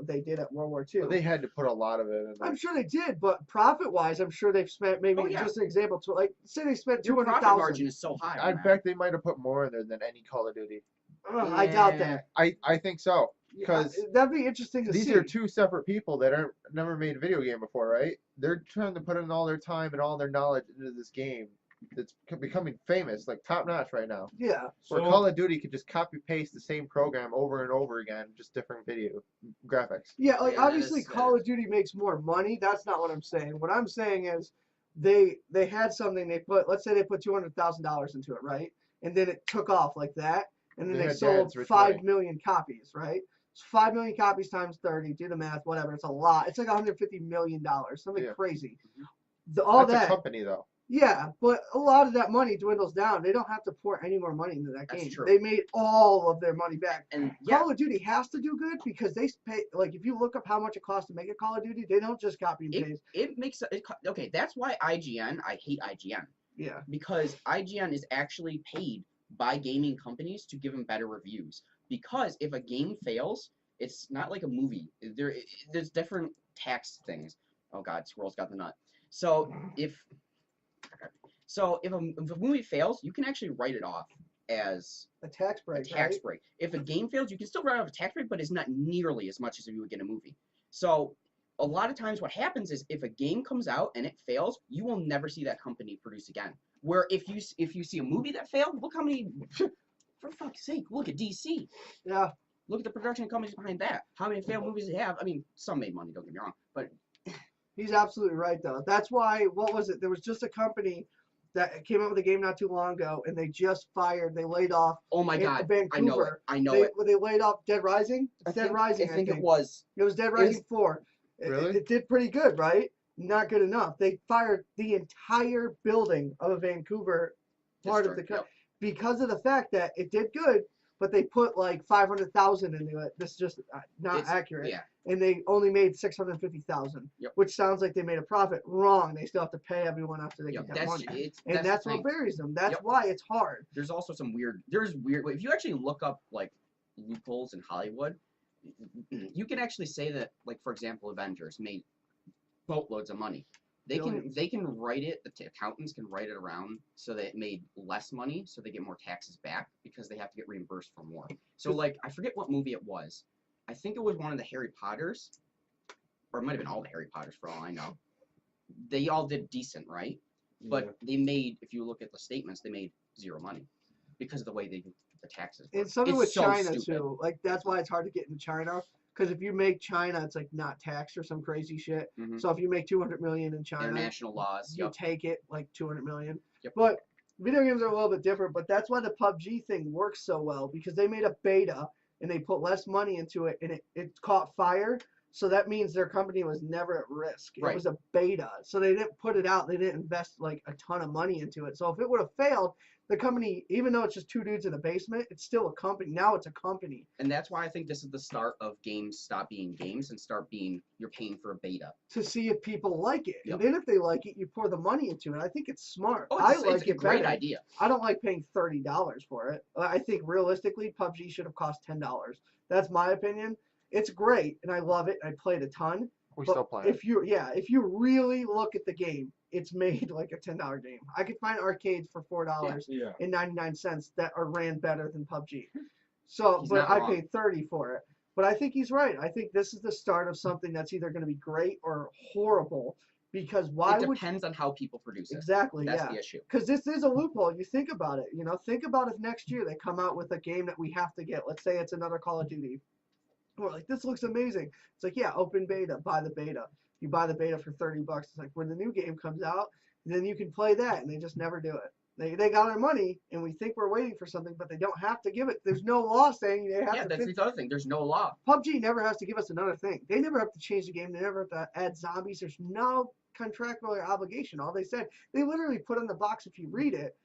they did at World War II. But they had to put a lot of it in. I'm sure they did, but profit-wise, I'm sure they've spent maybe Oh, yeah. just an example to like say they spent Your profit 200,000. margin is so high. In on fact, they might have put more in there than any Call of Duty. I doubt Yeah. that. I think so. Yeah, 'Cause that'd be interesting to These see. are 2 separate people that aren't never made a video game before, right? They're trying to put in all their time and all their knowledge into this game that's becoming famous, like top notch right now. Yeah, Where So- Call of Duty could just copy paste the same program over and over again, just different video graphics. yeah. Like Yeah, that obviously, is Call of Duty makes more money. That's not what I'm saying. What I'm saying is they had something they put. Let's say they put $200,000 into it, right? And then it took off like that, and then They they had sold Dad's Rich 5 Way. million copies, right? So 5 million copies times 30. Do the math, whatever. It's a lot. It's like $150 million, something Yeah. crazy. Mhm. All That's a that. company though. Yeah, but a lot of that money dwindles down. They don't have to pour any more money into that That's game. true. They made all of their money back. And yeah, Call of Duty has to do good because they pay. Like if you look up how much it costs to make a Call of Duty, they don't just copy and paste. it makes okay. That's why IGN. I hate IGN Yeah, because IGN is actually paid by gaming companies to give them better reviews. Because if a game fails, it's not like a movie. There's different tax things. Oh God, Squirrel's got the nut. So if a movie fails, you can actually write it off as a tax a break. tax right? break. If a game fails, you can still write off a tax break, but it's not nearly as much as you would get a movie. So a lot of times what happens is if a game comes out and it fails, you will never see that company produce again. Where if you see a movie that failed, look how many, for fuck's sake, look at DC. Yeah, Look at the production companies behind that. How many failed movies they have? I mean, some made money, don't get me wrong, but he's absolutely right though. That's why. What was it? There was just a company that came out with a game not too long ago, and they just fired. They laid off. oh my in God, Vancouver. I know it. They laid off Dead Rising. It's Dead Rising. I think it was. It was Dead Rising 4. Really? It did pretty good, right? Not good enough. They fired the entire building of a Vancouver part of the District, country because of the fact that it did good, but they put like 500,000 into it. This is just not It's- accurate. Yeah. And they only made 650,000, Yep. which sounds like they made a profit. Wrong. They still have to pay everyone after they Yep. get that money. And that's the what thing. varies them. That's Yep. why it's hard. There's also some weird. If you actually look up like loopholes in Hollywood, you can actually say that, like for example, Avengers made boatloads of money. Billions. They can write it. The accountants can write it around so that it made less money, so they get more taxes back because they have to get reimbursed for more. So like I forget what movie it was. I think it was one of the Harry Potters, or it might have been all the Harry Potters for all I know. They all did decent, right? But they made, if you look at the statements, they made zero money because of the way the taxes work. And something It's with so China stupid. too. Like that's why it's hard to get into China. Because if you make China, it's like not taxed or some crazy shit. Mhm. So if you make 200 million in China, International laws. you Yep. take it like 200 million. Yep. But video games are a little bit different. But that's why the PUBG thing works so well because they made a beta and they put less money into it and it caught fire. So that means their company was never at risk. It Right. was a beta. So they didn't put it out. They didn't invest like a ton of money into it. So if it would have failed, the company, even though it's just two dudes in a basement, it's still a company. Now it's a company. And that's why I think this is the start of games stop being games and start being you're paying for a beta. To see if people like it. Yep. And then if they like it, you pour the money into it. I think it's smart. Oh, I it's like a it great better. idea. I don't like paying $30 for it. I think realistically, PUBG should have cost $10. That's my opinion. It's great, and I love it. I played a ton. We But still play. if you really look at the game, it's made like a $10 game. I could find arcades for $4 Yeah. and 99 cents that are ran better than PUBG. So, He's but not I wrong. paid 30 for it. But I think he's right. I think this is the start of something that's either going to be great or horrible. Because why It would depends on how people produce it. exactly? That's Yeah. the issue. Because this is a loophole. You think about it. Think about if next year they come out with a game that we have to get. Let's say it's another Call of Duty. We're like, this looks amazing. It's like, yeah, open beta, buy the beta. You buy the beta for $30. It's like when the new game comes out, then you can play that, and they just never do it. They got our money, and we think we're waiting for something, but they don't have to give it. There's no law saying they have Yeah, to. that's the other thing. There's no law. PUBG never has to give us another thing. They never have to change the game. They never have to add zombies. There's no contractual obligation. All they said, they literally put in the box if you read it,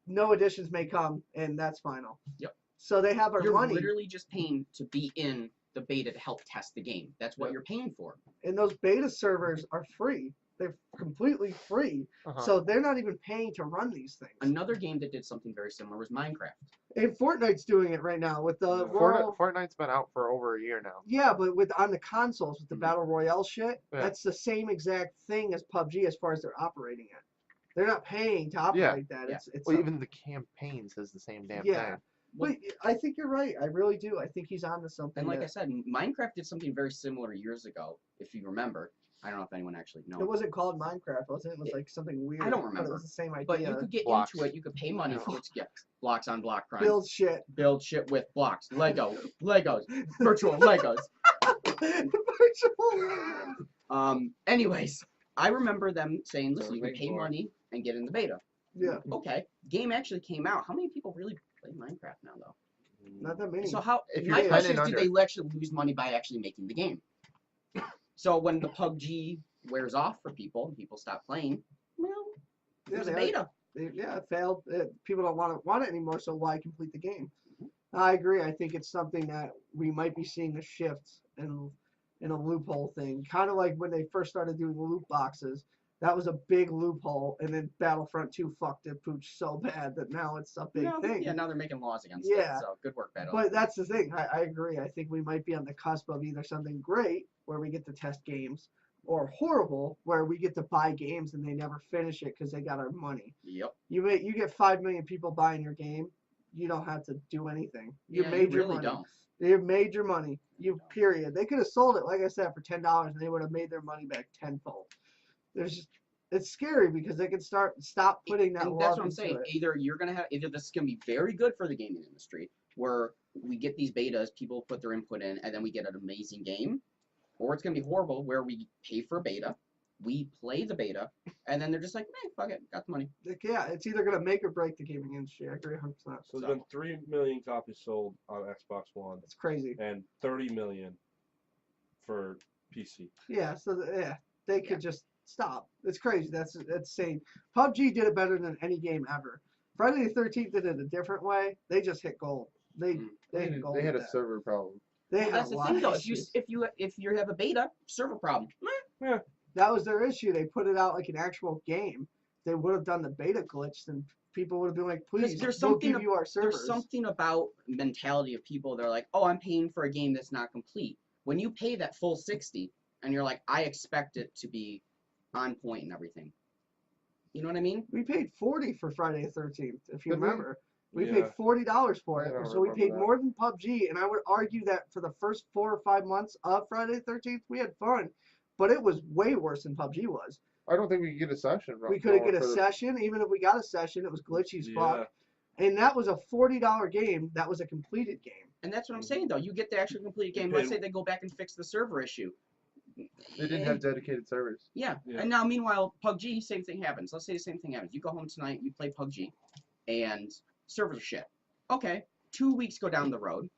no additions may come, and that's final. Yep. So they have our You're money, literally just paying to be in the beta to help test the game. That's what Yep. you're paying for. and those beta servers are free. They're completely free. So they're not even paying to run these things. Another game that did something very similar was Minecraft. And Fortnite's doing it right now with the Yeah. World. Fortnite's been out for over a year now. Yeah, but on the consoles with the Mhm. Battle Royale shit, Yeah. that's the same exact thing as PUBG as far as they're operating it. They're not paying to operate that. Yeah. It's Well, a- even the campaign says the same damn Yeah. thing. But I think you're right. I really do. I think he's on to something. And like I that- said, Minecraft did something very similar years ago, if you remember. I don't know if anyone actually knows. it wasn't called Minecraft, was it? It was It- like something weird. I don't But remember. it was the same idea. But you could get Blocks. into it. You could pay money for it to get blocks on block crime. build shit. Build shit with blocks. Legos. Virtual Legos. Anyways, I remember them saying, listen, you can pay money and get in the beta. Yeah, Okay. Game actually came out. How many people really play Minecraft now, though? not that many. So how? If you're My 10 question and is, did they actually lose money by actually making the game? So when the PUBG wears off for people and people stop playing, well, It was a they beta. it failed. People don't want it anymore, so why complete the game? I agree. I think it's something that we might be seeing a shift in a loophole thing. Kind of like when they first started doing loot boxes. That was a big loophole, and then Battlefront 2 fucked it pooch so bad that now it's a big thing. Yeah, now they're making laws against Yeah. it. So good work, Battle. But that's the thing. I agree. I think we might be on the cusp of either something great where we get to test games, or horrible where we get to buy games and they never finish it because they got our money. Yep. You get 5 million people buying your game. You don't have to do anything. You made your really money. don't. You've made your money. Period. They could have sold it, like I said, for $10 and they would have made their money back tenfold. It's scary because they can stop putting that. And love that's what I'm into saying. it. Either this is gonna be very good for the gaming industry, where we get these betas, people put their input in, and then we get an amazing game, or it's gonna be horrible, where we pay for a beta, we play the beta, and then they're just like, fuck it, got the money. Yeah, it's either gonna make or break the gaming industry. I agree 100%. So there's been 3 million copies sold on Xbox One It's crazy. and 30 million for PC. Yeah, they could just stop. It's crazy. That's insane. PUBG did it better than any game ever. Friday the 13th did it a different way. They just hit gold. They hit gold. They had with a that. server problem. They Well, had that's a the lot thing, of though. issues. If you have a beta, server problem. That was their issue. They put it out like an actual game. They would have done the beta glitch, then people would have been like, please, we'll give you our servers. There's something about mentality of people. They're like, oh, I'm paying for a game that's not complete. When you pay that full 60, and you're like, I expect it to be on point and everything. You know what I mean? We paid $40 for Friday the 13th, if you Did we? remember. We Yeah. paid $40 for I it, don't so we remember paid that. more than PUBG. And I would argue that for the first 4 or 5 months of Friday the 13th, we had fun, but it was way worse than PUBG was. I don't think we could get a session. We couldn't get a session, even if we got a session, it was glitchy as fuck. And that was a $40 game. That was a completed game. And that's what I'm saying, though. You get the actual completed game. Let's say they go back and fix the server issue. They didn't have dedicated servers. Yeah. Yeah. And now, meanwhile, PUBG, same thing happens. Let's say the same thing happens. You go home tonight, you play PUBG, and servers are shit. Okay, 2 weeks go down the road,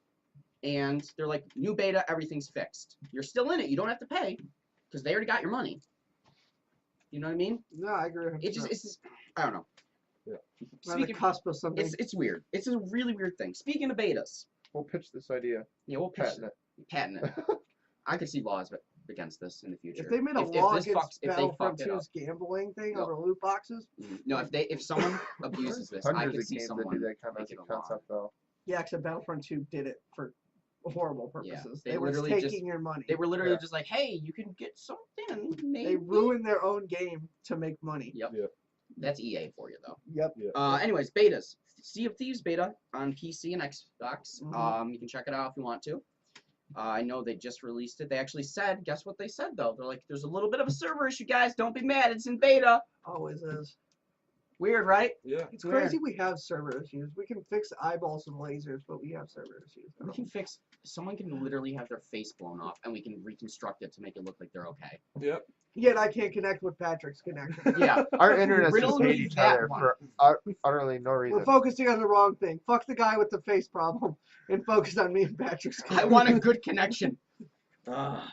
and they're like, new beta, everything's fixed. You're still in it. You don't have to pay, because they already got your money. You know what I mean? No, I agree. 100%. It's just, I don't know. We're on the Speaking, cusp of something. it's weird. It's a really weird thing. Speaking of betas, We'll pitch this idea. yeah, we'll pitch Patent it. patent it. I could see laws against this in the future. If they made a If law this against if they Battlefront fucked it up. 2's gambling thing No. over loot boxes, No, if someone abuses this, I Hundreds could of see games that someone do that kind make it of a law. concept though. yeah, except Battlefront 2 did it for horrible Yeah, purposes. they They were literally taking just- your money. They were literally Yeah. just like, hey, you can get something and maybe. They ruined their own game to make money. Yep. Yeah. That's EA for you, though. Yep. Anyways, betas. Sea of Thieves beta on PC and Xbox. Mhm. You can check it out if you want to. I know they just released it. They actually said, guess what they said, though? They're like, there's a little bit of a server issue, guys. Don't be mad. It's in beta. Always is. Weird, right? Yeah. It's crazy we have server issues. We can fix eyeballs and lasers, but we have server issues. I We don't- can fix. Someone can literally have their face blown off, and we can reconstruct it to make it look like they're okay. Yep. Yet I can't connect with Patrick's connection. Yeah. Our internets Riddle just hate me each that other one. for utterly no reason. We're focusing on the wrong thing. Fuck the guy with the face problem and focus on me and Patrick's I want a good connection.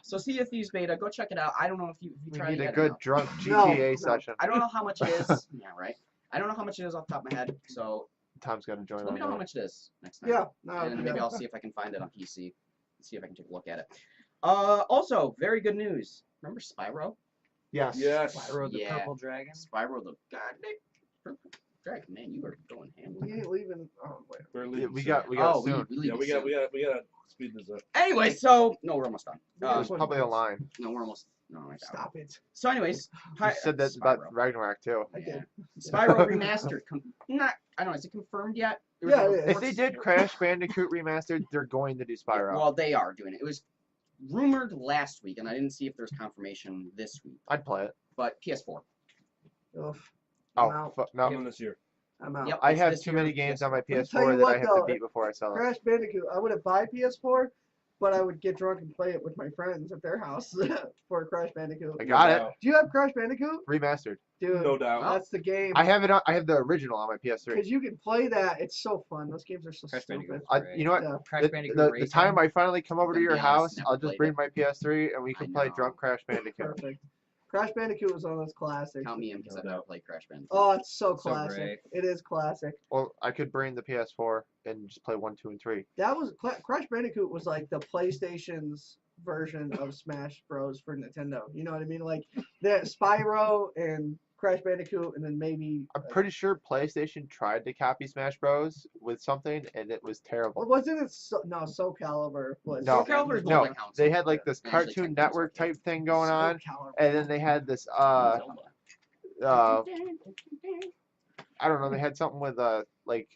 So Sea of Thieves beta, go check it out. I don't know if you We tried need it a yet or good not. drunk No, GTA no. session. I don't know how much it is. Yeah, right. I don't know how much it is off the top of my head. So Tom's got to join let on me know how that. much it is next time. Yeah. No, And yeah. maybe I'll see if I can find it on PC. See if I can take a look at it. Also, very good news. Remember Spyro? Yes. Yes. Spyro the Yeah. Purple Dragon. Spyro the goddamn purple dragon. Man, you are going ham. We ain't leaving. Oh, wait. We're Yeah, leaving we soon. got Oh, soon. we leave Yeah, it we got soon. we got to speed this up. Anyway, so no, we're almost done. There's probably a line. No, we're almost. No, I got it. Stop it. So, anyways, You said that about Spyro. Ragnarok too. I did. Spyro remastered. Not. I don't know. Is it confirmed yet? It was Yeah, a it is. If they did Crash Bandicoot remastered, they're going to do Spyro. Well, they are doing it. It was rumored last week, and I didn't see if there's confirmation this week. I'd play it. But PS4. Oof. Oh, I'm out. no. Coming this year. I'm out. Yep. I it's have this too year, many games on my Let me tell PS4 you that what, I have though, to beat before I sell it. Crash Bandicoot. I wouldn't buy PS4, but I would get drunk and play it with my friends at their house for Crash Bandicoot. I got it. No Do you have Crash Bandicoot? Remastered. Dude, No doubt. that's the game. I have it. I have the original on my PS3. Because you can play that. It's so fun. Those games are so Crash stupid. Bandicoot. You know what? Yeah. Crash The, Bandicoot the Racing. time I finally come over to Gonna your be honest, house, never I'll just played bring it. my PS3 and we I can play know. drunk Crash Bandicoot. Perfect. Crash Bandicoot was one of those classics. Count me in because I've never played Crash Bandicoot. Oh, it's so So classic. great. It is classic. Well, I could bring the PS4 and just play 1, 2, and 3. That was Crash Bandicoot was like the PlayStation's version of Smash Bros for Nintendo. You know what I mean? Like that Spyro and Crash Bandicoot, and then maybe. I'm pretty sure PlayStation tried to copy Smash Bros with something, and it was Well, terrible. wasn't it? Soul Calibur was. No, Soul Calibur is more no, like console. they had like this Actually, Cartoon technically, Network it's okay. type thing going on, Calibur. and then they had this Zelda. I don't know, they had something with like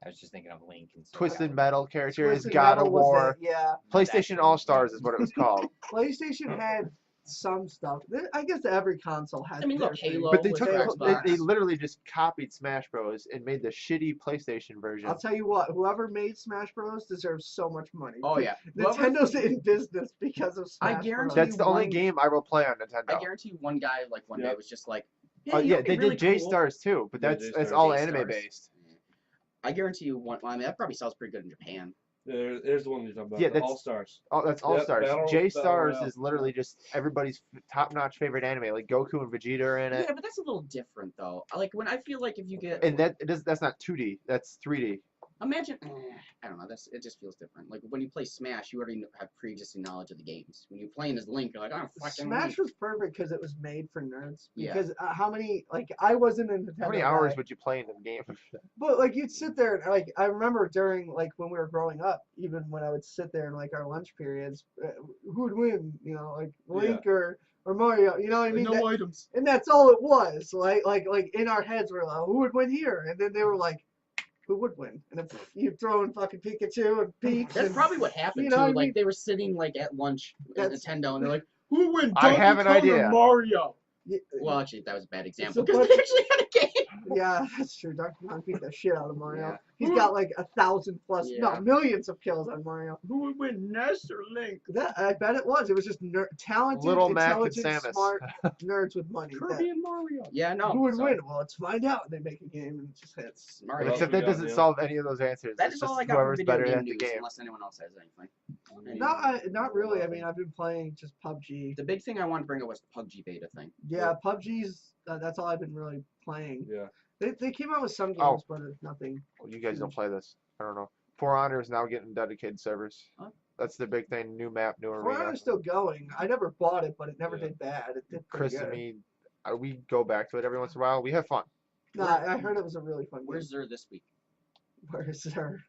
I was just thinking of Link and Soul Twisted Calibur. Metal characters, Twisted God Metal of was War, it, yeah. PlayStation All Stars is what it was called. PlayStation had some stuff. I guess every console had. I mean, their look, thing. Halo. But they was took for they Xbox. literally just copied Smash Bros and made the shitty PlayStation version. I'll tell you what. Whoever made Smash Bros deserves so much money. Oh yeah. Nintendo's in business because of Smash I guarantee Bros. That's the only one- game I will play on Nintendo. I guarantee you one guy like one day Yep. was just like, Oh hey, yeah, it'd they be really did J cool. Stars too, but Yeah, that's J-Stars. all J-Stars. anime based. I guarantee you one. Well, I mean, that probably sells pretty good in Japan. There's the one you're talking about. Yeah, the that's- All Stars. Oh, that's All Yep, Stars. Battle J Stars Royale. is literally just everybody's top-notch favorite anime. Like Goku and Vegeta are in it, Yeah, but that's a little different though. Like when I feel like if you get and that's not 2D. That's 3D. imagine, I don't know. It just feels different. Like when you play Smash, you already have pre-existing knowledge of the games. When you're playing as Link, you're like, oh, fucking Smash was perfect because it was made for nerds. Yeah. Because how many I wasn't a Nintendo How many hours guy, would you play in the game? but like you'd sit there and like I remember during like when we were growing up, even when I would sit there in like our lunch periods, who would win? You know, like Link or Mario. You know what I mean? no That- items. and that's all it was. Like in our heads we're like, who would win here? And then they were like, who would win? And then you throw in fucking Pikachu and Peach. That's and, probably what happened you know too. what I Like mean? they were sitting like at lunch at That's- Nintendo, and they're like, "Who would win? I Donkey have an Kong or idea. Mario?" y- Well, actually, that was a bad example So because what- they actually had a game. yeah, that's true. Donkey Kong beat the shit out of Mario. Yeah. He's got like 1,000 plus, Yeah. no, millions of kills on Mario. Who would win, Ness or Link? That I bet it was. It was just talented, Little Mac and intelligent, Samus. smart nerds with money. Kirby and Mario. Yeah, no. Who would so win? Well, let's find out. And they make a game and it just hits. Mario. Well, Except we that got, doesn't Neil? solve any of those answers. That It's is just all I got from whoever's video better game at the news, game. unless anyone else has anything. Not really. I mean, I've been playing just PUBG. The big thing I wanted to bring up was the PUBG beta thing. Yeah, PUBG's. That's all I've been really playing. Yeah. They came out with some games, Oh. but it's nothing. Well, you guys don't play this. I don't know. For Honor is now getting dedicated servers. Huh? That's the big thing. New map, new For arena. Honor's still going. I never bought it, but it never Yeah. did bad. It did Chris pretty and good. me, we go back to it every once in a while. We have fun. No, I heard it was a really fun game. Where's Zer this week? Where's there?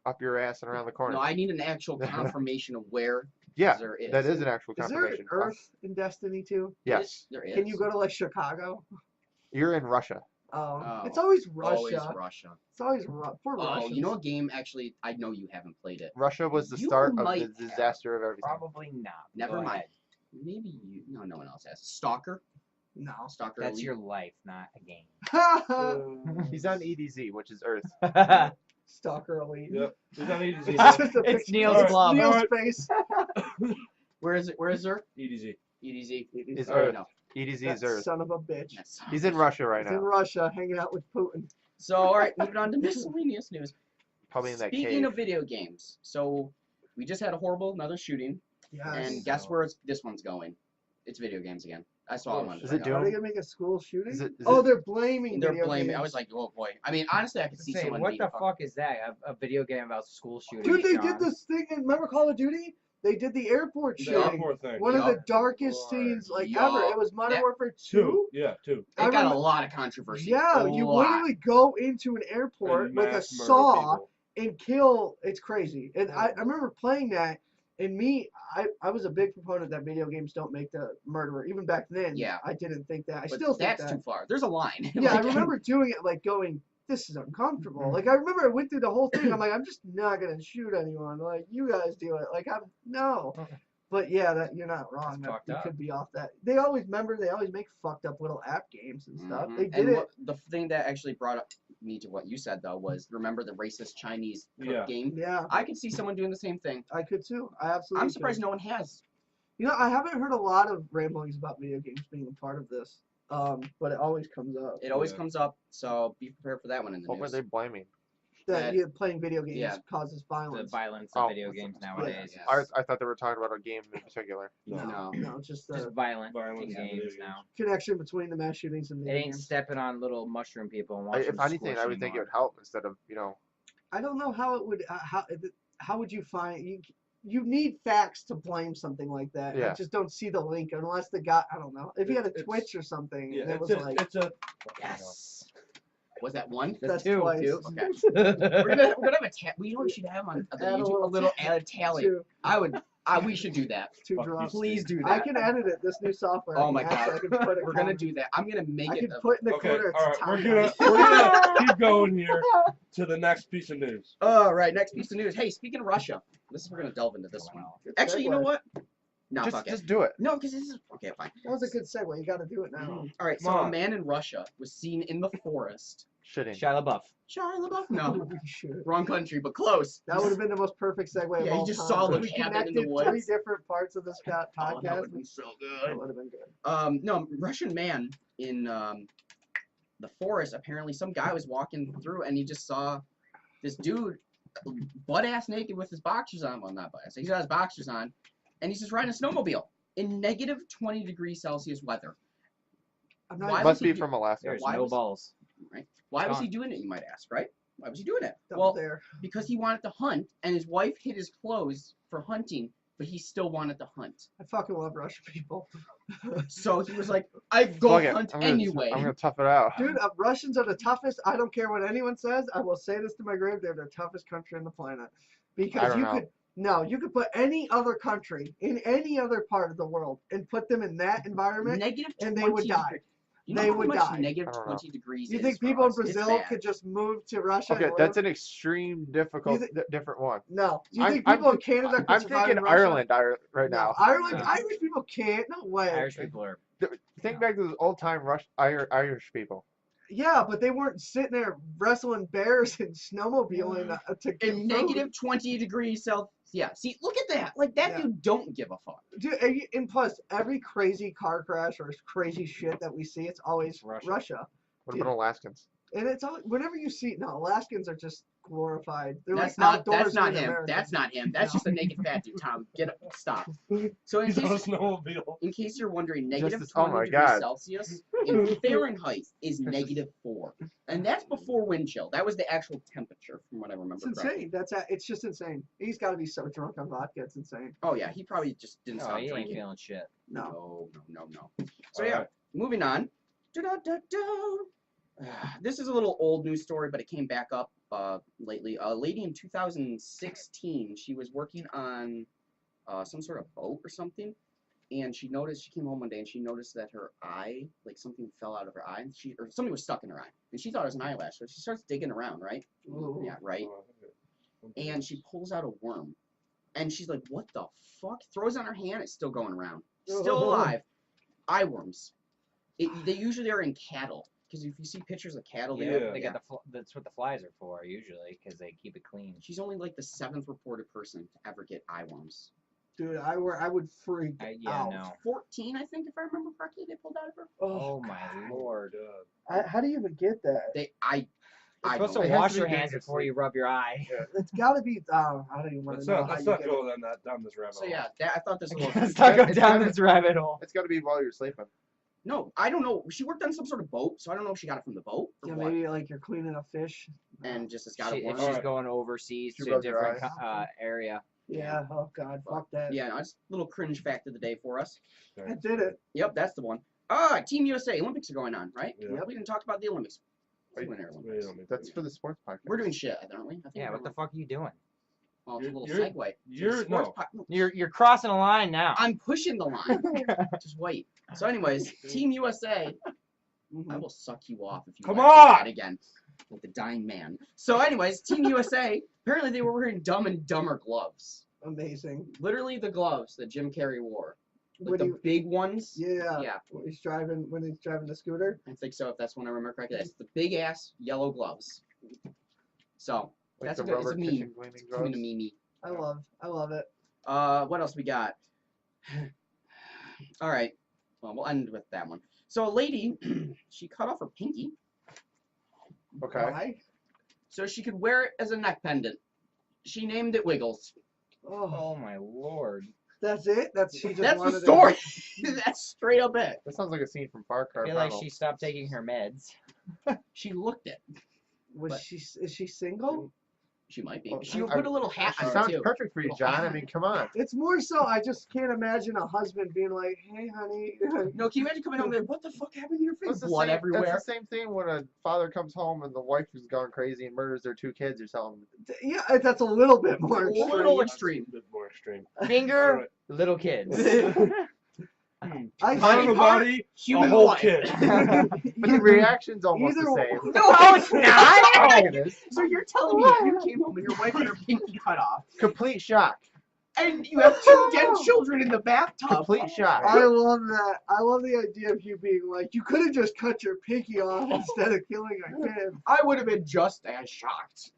Up your ass and around the corner. No, I need an actual confirmation of where yeah, Zer is. that is an actual Is there confirmation. an Earth in Destiny too? Yes, There is. Can you go to like Chicago? you're in Russia. Oh, Oh, it's always Russia. Always Russia. It's always for Oh, Russians. you know a game actually? I know you haven't played it. Russia was the You start of might the have. disaster of everything. Probably not. Never Go mind. ahead. Maybe you. No, no one else has. Stalker. No. Stalker. That's Elite. your life, not a game. He's on EDZ, which is Earth. Stalker Elite. Yep. He's on EDZ. It's just a It's picture- Neil's Alright, glove. Neil's Alright. face. Where is it? Where is Zer? EDZ. EDZ. Is Alright, Earth. no. EDZ That is Earth. son of a bitch. Yes. He's in Russia right He's in now. Russia hanging out with Putin. So, all right, moving on to miscellaneous news. Probably in that Speaking cave. of video games, so we just had another shooting, Yes. and guess where this one's going? It's video games again. I saw Oh, it one. is it Are Doom? they gonna make a school shooting? Is it- They're blaming. They're video blaming. games. I was like, oh boy. I mean, honestly, I could see Say, someone. what being the fuck is that? A video game about school shooting? dude, they Sean? did this thing. Remember Call of Duty? They did the airport The shooting. airport thing. One of the Yup. darkest Lord. scenes like Yup. ever. It was Modern That- Warfare 2. Two. Yeah, two. It I got a remember- lot of controversy. Yeah, A you lot. literally go into an airport And with a mass murder saw people. and kill. It's crazy. And I remember playing that. And I was a big proponent that video games don't make the murderer. Even back then, Yeah. I didn't think that. I But still think that's that. too far. There's a line. Yeah, I Like, remember doing it like going, this is uncomfortable. Mm-hmm. Like I remember I went through the whole thing. I'm like, I'm just not gonna shoot anyone. Like you guys do it. Like no. But yeah, that you're not wrong. That's That fucked you up. could be off that. They always make fucked up little app games and stuff. Mhm. They did and it. what, the thing that actually brought up me to what you said though was remember the racist Chinese cook Yeah. game. Yeah, I could see someone doing the same thing. I could too. I absolutely. I'm surprised could. no one has. You know, I haven't heard a lot of ramblings about video games being a part of this. But it always comes up. It always Yeah. comes up, so be prepared for that one in the What were news. they blaming? that playing video games yeah. causes The violence. violence Oh. of video games nowadays. Yeah. I thought they were talking about a game in particular. No. No, just the Just violent Violence in in video games games. now. connection between the mass shootings and It video ain't games. stepping on little mushroom people and watching If them anything, squish I would think it anymore. would help instead of I don't know how it would. How would you find you? You need facts to blame something like that. Yeah. I just don't see the link unless the guy. I don't know if he had a It's- Twitch or something. Yeah, and it it's was a, like it's a. Yes. Was that one? that's two. twice. Two? Okay. We're gonna have a we should have on the Add a YouTube little a little added tally. Two, We should do that. two Fuck drops. Please do that. I can edit it. This new software. Oh I my can actually- God. I can put it We're gonna down. do that. I'm gonna make I it. can put in the Okay, corner. all It's right, time. we're gonna keep going here to the next piece of news. All right, next piece of news. Hey, speaking of Russia, we're gonna delve into this one. Good Actually, you know segue. what? No, fuck it. just do it. No, because this is okay. Fine. That was a good segue. You got to do it now. All right. Come So a on. man in Russia was seen in the forest. Shitting. Shia LaBeouf. Shia LaBeouf? No, We should. wrong country, but close. That would have been the most perfect segue of Yeah, he all just time. saw the we cabin connected in the woods. 3 different parts of this Oh, that podcast. would have been so That good. would have been good. No, Russian man in the forest. Apparently, some guy was walking through and he just saw this dude butt ass naked with his boxers on. Well, not butt ass. He's got his boxers on, and he's just riding a snowmobile in negative 20 degrees Celsius weather. I'm Why not was Must he be do- from Alaska. There's Why no was- balls. Right? Why was he Gone. doing it? You might ask. Right? Why was he doing it? double Well, there. because he wanted to hunt, and his wife hid his clothes for hunting, but he still wanted to hunt. I fucking love Russian people. So he was like, "I go Fuck it. hunt I'm gonna, anyway." I'm gonna tough it out. Dude, Russians are the toughest. I don't care what anyone says. I will say this to my grave. They're the toughest country on the planet. Because don't you know. could. No, you could put any other country in any other part of the world and put them in that environment. Negative 20 and they would die. degrees. You know They how would much die. negative I don't know. 20 degrees You is think for people in us? It's Brazil bad. could just move to Russia? Okay, and that's live? an extreme, difficult, You different one. No. Do you I'm- think I'm people in think- Canada could I'm survive thinking in Russia? Ireland right No, now. Ireland, No. Irish people can't. No way. Irish people are. Think back to those old time Irish people. Yeah, but they weren't sitting there wrestling bears and snowmobiling to get In food. negative 20 degrees Celsius. Yeah, see, look at that. Like, that Yeah. dude don't give a fuck. Dude, and plus, every crazy car crash or crazy shit that we see, it's always Russia. Russia. What about Alaskans? And it's all, whenever you see, no, Alaskans are just glorified. They're That's like not outdoorsmen him. Americans. That's not him. That's No. just a naked fat dude. Tom, get up. Stop. So He's on a snowmobile. in case you're wondering, negative Just- oh 20 my degrees God. Celsius in Fahrenheit is negative 4. And that's before wind chill. That was the actual temperature from what I remember It's correctly. insane. It's just insane. He's got to be so drunk on vodka. It's insane. Oh, yeah. He probably just didn't No, stop he ain't drinking. feeling shit. No. No. So, All yeah. right. Moving on. Da-da-da-da. This is a little old news story, but it came back up lately. A lady in 2016, she was working on some sort of boat or something, and she came home one day and she noticed that her eye, like something fell out of her eye, and or something was stuck in her eye, and she thought it was an eyelash. So she starts digging around, right? Ooh. Yeah, right. And she pulls out a worm, and she's like, "What the fuck?" Throws it on her hand. It's still going around, still alive. Eye worms. They usually are in cattle. Because if you see pictures of cattle, Yeah. They got that's what the flies are for usually, because they keep it clean. She's only like the 7th reported person to ever get eye worms. Dude, I would freak Yeah, out. no. 14, I think, if I remember correctly, they pulled out of her. Oh my lord. How do you even get that? You're You're supposed It to has wash to be your during hands your before sleep. you rub your eye. It's got to be. I don't even want Let's to know not, how let's you not get go it. down this rabbit So hole. yeah, I thought this was. Let's not go It's down gotta- this rabbit hole. It's got to be while you're sleeping. No, I don't know. She worked on some sort of boat, so I don't know if she got it from the boat or Yeah, what. maybe like you're cleaning a fish. And just has got a If worm. she's Alright. going overseas She to a rubs your different area. Yeah. Oh God, fuck that. Yeah, no, it's a little cringe fact of the day for us. I did it. Yep, that's the one. Team USA Olympics are going on, right? Yeah. We didn't talk about the Olympics. Wait, Winter Wait, Olympics. let me- That's for the sports podcast. We're doing shit, aren't we? I think Yeah, we're- what the fuck are you doing? Oh, it's a little You're- segue. you're- Sports no. no, You're crossing a line now. I'm pushing the line. Just wait. So, anyways, Team USA. I will suck you off if you Come like on! that again. Like the dying man. So, anyways, Team USA. Apparently, they were wearing Dumb and Dumber gloves. Amazing. Literally the gloves that Jim Carrey wore. Like When the you- big ones. Yeah. Yeah, When he's driving the scooter. I think so. If that's one I remember correctly, that's the big ass yellow gloves. So Like that's the a good. It's a rubber meme. kitchen cleaning It's coming to gloves. meme. I love it. What else we got? All right. Well, we'll end with that one. So a lady, she cut off her pinky. Okay. Why? so she could wear it as a neck pendant. She named it Wiggles. Oh, Oh my lord. that's it. She just That's wanted the to- story. That's straight up it. That sounds like a scene from Far Cry. I feel like she stopped taking her meds. She looked it. Was But- is she single? She might be. Oh, She would I- put a little hat She on sounds it too. perfect for you, John. I mean, come on. It's more so I just can't imagine a husband being like, "Hey, honey." No, can you imagine coming home and what the fuck happened to your face? That's the Blood same, everywhere. That's the same thing when a father comes home and the wife has gone crazy and murders their 2 kids or something. Yeah, that's a little bit more. A extreme. little That's extreme. A bit more extreme. Finger, Alright. little kids. I Part of Body the part, body, a human whole life. kid. But the reaction's almost Either the way. same. No, it's not. I think it is. So you're telling me if you came home and your wife had her pinky cut off, Complete shock. and you have 2 dead children in the bathtub? Complete shock. I love that. I love the idea of you being like, you could have just cut your pinky off instead of killing a kid. I would have been just as shocked.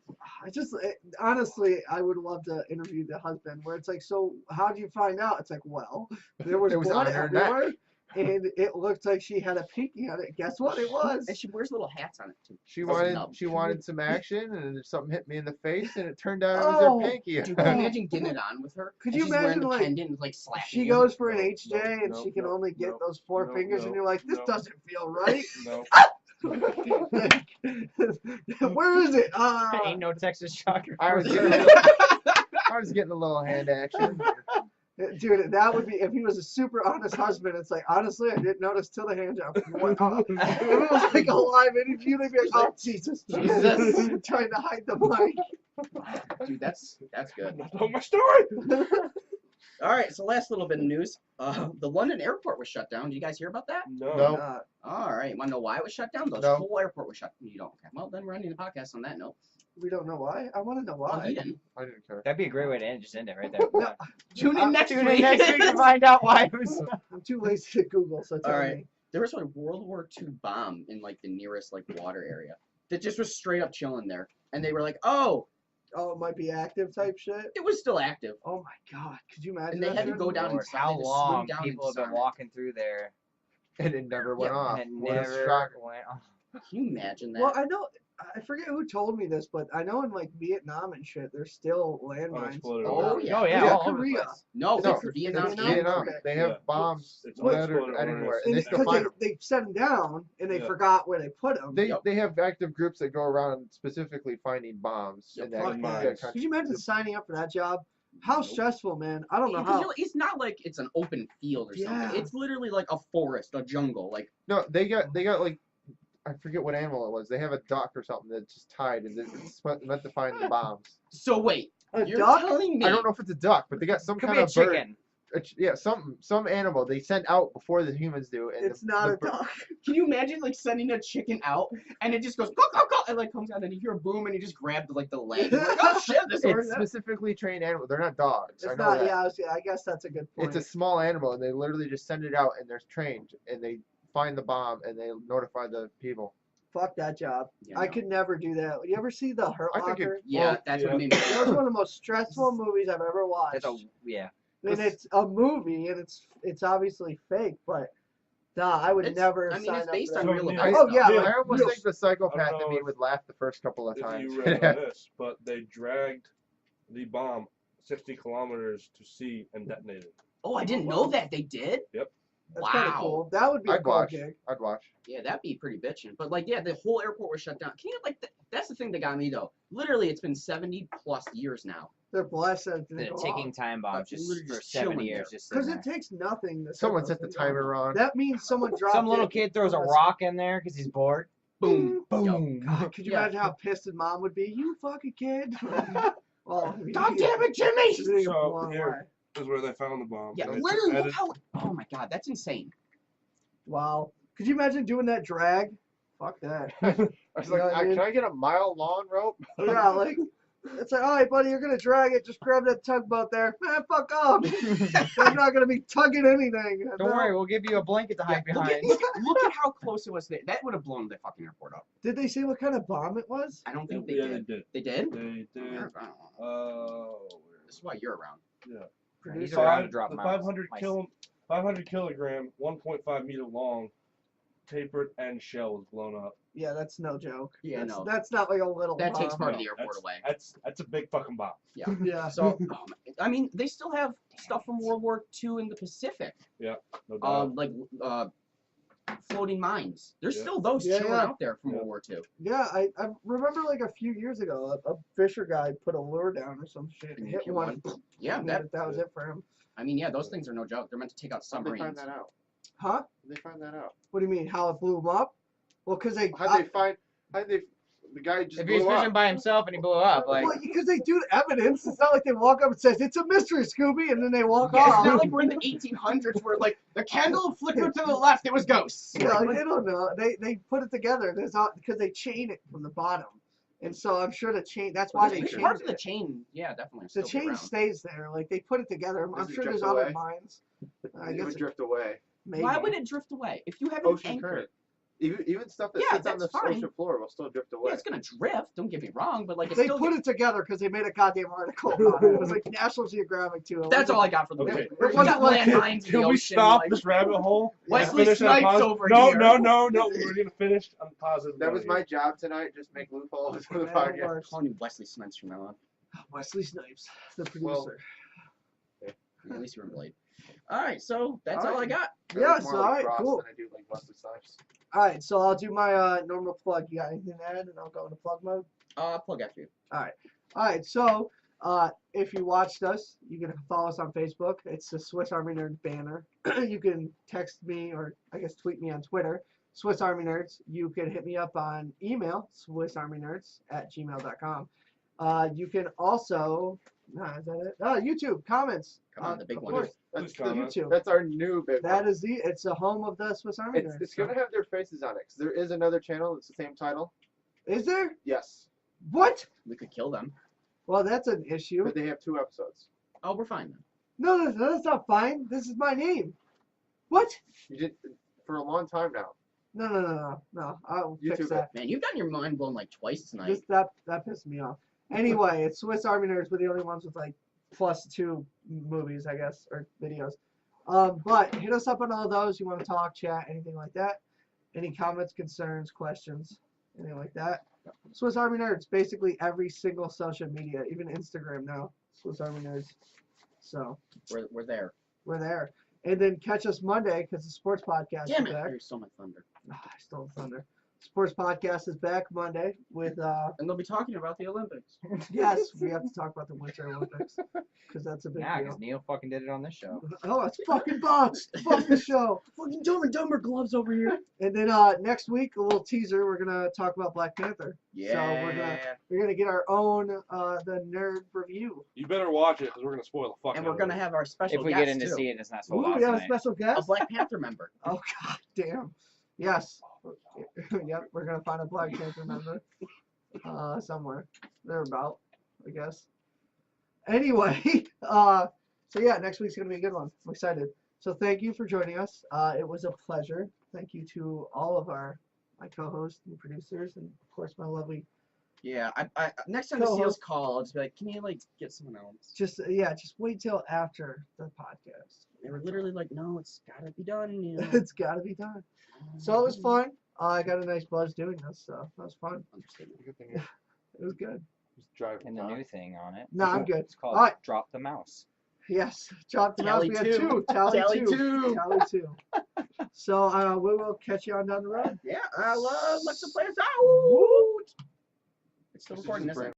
Honestly, I would love to interview the husband where it's like, so how did you find out? It's like, well, there was It was blood on her neck. everywhere, and it looked like she had a pinky on it. Guess what it was? And she wears little hats on it too. She Those wanted nubs. she wanted some action, and something hit me in the face, and it turned out it Oh, was her pinky. Dude, can you imagine getting it on with her? Could And you she's wearing imagine, the like, pendant and like slapping She you? goes for an No, HJ and no, she can no, only get no, those 4 no, fingers, no, and you're like, this no. doesn't feel right. No. Where is it? Ain't no Texas shocker. I was getting a little hand action. Dude, that would be if he was a super honest husband. It's like, honestly, I didn't notice till the hand job. If it was like a live interview, they'd be like, oh Jesus, Jesus. trying to hide the mic. Dude, that's good. That's not my story. All right, so last little bit of news. The London airport was shut down. Did you guys hear about that? No. No. All right, want to know why it was shut down? The No. whole airport was shut. You don't. Okay. Well, then we're ending the podcast on that note. We don't know why. I want to know Oh, why. he didn't. I didn't care. That'd be a great way to end it right there. No. Tune in next Tune week. in next week to find out why it was. I'm too lazy to Google, so tell All right. me. There was a World War II bomb in like the nearest like water area that just was straight up chilling there, and they were like, oh, Oh, it might be active type shit. it was still active. Oh my God, could you imagine? And they that had to shit? go down Lord, inside. how They had to swim long down people have and been disarm it. walking through there And it never went Yeah, off. and it What a never shocker. went off. Can you imagine that? Well, I know. I forget who told me this, but I know in like Vietnam and shit, there's still landmines. Unexploded Oh, ordnance. yeah. Oh yeah, Yeah, all over the Korea. place. no, No, it's Vietnam. It's Vietnam? Vietnam. Okay. They have Yeah. bombs It's littered unexploded anywhere, ordnance. and they still Because find they set them down and they Yeah. forgot where they put them. They Yep. they have active groups that go around specifically finding bombs Yep. in that, Fuck in that. that country. Could you imagine signing up for that job? How Nope. stressful, man. I don't know Because how. it's not like it's an open field or Yeah. something. It's literally like a forest, a jungle. Like No, they got like I forget what animal it was. They have a duck or something that's just tied and it's meant to find the bombs. so. Wait, A you're duck? telling me I don't know if it's a duck, but they got some Could kind be a of bird. chicken. Yeah, some animal they send out before the humans do. And It's not the a duck. Can you imagine like sending a chicken out and it just goes go go go and like comes out and you hear a boom and you just grab like the leg. You're like, oh shit, this It's works. specifically trained animal. They're not dogs. I It's know not. that. Yeah, I guess that's a good point. It's a small animal, and they literally just send it out, and they're trained, and they find the bomb, and they notify the people. Fuck that job. Yeah, I no. could never do that. You ever see The Hurt I think it- Locker? Yeah, Well, that's yeah. what made me. That was one of the most stressful movies I've ever watched. That's a yeah. And it's a movie, and it's obviously fake, but nah, I would It's- never I mean, sign it's up based for on that. real I- events. Oh though. yeah, Yeah. like, I almost real- think the psychopath I don't in me know would laugh the first couple of If times. you read on this, but they dragged the bomb 60 kilometers to sea and detonated. Oh, I didn't know that they did. That's kind of Wow. cool. That would be a I'd cool watch. gig. I'd watch. Yeah, that'd be pretty bitchin'. But like, yeah, the whole airport was shut down. Can you like? That's the thing that got me though. Literally, it's been 70+ years now. They're blessed that it The didn't go ticking off. time bomb Like, just literally for just chilling 70 years. there. Just sitting Because there. it takes nothing to set Someone those set the things timer off. wrong. That means someone dropped Some little it kid throws a from rock in there because he's bored. Boom. Boom. God, could you Yeah. imagine how pissed his mom would be? You fucking kid. Well, God damn it, Jimmy! Shooting So, a long here. way. Is where they found the bomb. Yeah, and they literally. Look added- how. Oh my God, that's insane. Wow. Could you imagine doing that drag? Fuck that. I was You know like, what I mean? can I get a mile long rope? Yeah, like it's like, all right, buddy, you're gonna drag it. Just grab that tugboat there. Man, fuck off. I'm not gonna be tugging anything. Don't worry, we'll give you a blanket to hide Look behind. look at how close it was. That would have blown the fucking airport up. Did they say what kind of bomb it was? I don't think they Yeah, did. they did. They did? They did. I don't know. This is why you're around. He's around to Five, drop the miles. 500 kilogram, 1.5 meter long, tapered end shell was blown up. Yeah, that's no joke. Yeah, that's, no. That's not like a little. That takes bomb. part of the airport away. That's a big fucking bomb. Yeah. So, I mean, they still have stuff from World War II in the Pacific. No doubt. Like floating mines. There's Yeah. still those Yeah, chilling yeah. out there from Yeah. World War II. Yeah, I remember like a few years ago, a fisher guy put a lure down or some shit and hit Hit one. Yeah, and that was it for him. I mean, yeah, those things are no joke. They're meant to take out How'd they submarines. find that out? Huh? How'd they find that out? What do you mean? How it blew him up? Well, because they. The guy just If he was blew fishing up. by himself and he blew up, like Well, because they do evidence. It's not like they walk up and says it's a mystery, Scooby, and then they walk Yeah, it's off. not like we're in the 1800s where like the candle flickered to the left, it was ghosts. Yeah, like, they don't know. They put it together. There's not because they chain it from the bottom, and so I'm sure the chain. That's why they There's changed parts of the it. chain, yeah, definitely. The still be chain around. stays there. Like they put it together. I'm Does it sure drift there's other away? mines. I It guess would drift away. maybe. Why would it drift away? If you have it Ocean anchored, current. Even stuff that Yeah, sits on the that's fine. ocean floor will still drift away. yeah, it's gonna drift. Don't get me wrong, but like it's They still. put it together because they made a goddamn article about it. It was like National Geographic too. It That's wasn't- all I got for the Okay. week. It We wasn't got like- landmines in Can the we ocean. stop like, this rabbit hole? Wesley Finish on a Snipes positive- over no, here. No. We're gonna finish on a positive. That note was here. my job tonight. Just make loopholes for the That'll podcast. work. Calling you Wesley Snipes from now on. Wesley Snipes, the Well, producer. At least you were late. All right, so that's all I Alright. got. I Yeah, look more so like alright, Frost cool. than I do like Wesley Snipes. All right, so I'll do my normal plug. You got anything to add, and I'll go into plug mode. Plug after you. All right, so if you watched us, you can follow us on Facebook. It's the Swiss Army Nerds banner. You can text me or I guess tweet me on Twitter, Swiss Army Nerds. You can hit me up on email, swissarmynerds@gmail.com. You can also, is that it? YouTube comments. Come on, the big of one. course, That's, Please comment. YouTube. that's our new big That one. is it's the home of the Swiss Army Nerds. It's gonna have their faces on it. 'Cause there is another channel that's the same title. Is there? Yes, What? We could kill them. Well, that's an issue. but they have 2 episodes. Oh, we're fine then. No, that's not fine. This is my name. What? You did for a long time now. No. I'll fix YouTube that. Man, you've gotten your mind blown like twice tonight. Just that pissed me off. Anyway, it's Swiss Army Nerds. We're the only ones with like +2 movies, I guess, or videos. But hit us up on all those. You want to talk, chat, anything like that? Any comments, concerns, questions, anything like that? Swiss Army Nerds. Basically every single social media, even Instagram now. Swiss Army Nerds. So We're there. we're there. And then catch us Monday because the sports podcast Damn is it! back. You stole my thunder. I stole the thunder. Sports podcast is back Monday with And they'll be talking about the Olympics. yes, we have to talk about the Winter Olympics because that's a big yeah, deal. because Neil fucking did it on this show. Oh, it's fucking botched. Fuck the show. Fucking Dumb and Dumber gloves over here. And then next week, a little teaser. We're gonna talk about Black Panther. Yeah. So we're gonna get our own the nerd review. You better watch it because we're gonna spoil the fuck. And out we're of gonna it. have our special If we guest get in to too. see it, it's not sold Ooh, out we have a tonight. special A guest. Black Panther member. Oh god damn. Yes. Yep, we're gonna find a Black Panther member somewhere. They're about, I guess. Anyway, so yeah, next week's gonna be a good one. I'm excited. So thank you for joining us. It was a pleasure. Thank you to all of my co-hosts and producers, and of course my lovely. Yeah. I next time the Co-host. Seals call, I'll just be like, can you like get someone else? Just wait till after the podcast. They were literally like, no, it's gotta be done. You know? It's got to be done. So it was fun. I got a nice buzz doing this, so that was fun. Understatement. Good thing you It was good. was driving. And the Tom. new thing on it. No, I'm good. It's called Alright. Drop the Mouse. Yes, drop the mouse. Tally We had two. 2. Tally Tally 2. two. Tally 2. So we will catch you on down the road. Yeah, let's play us out. It's still recording this. Brain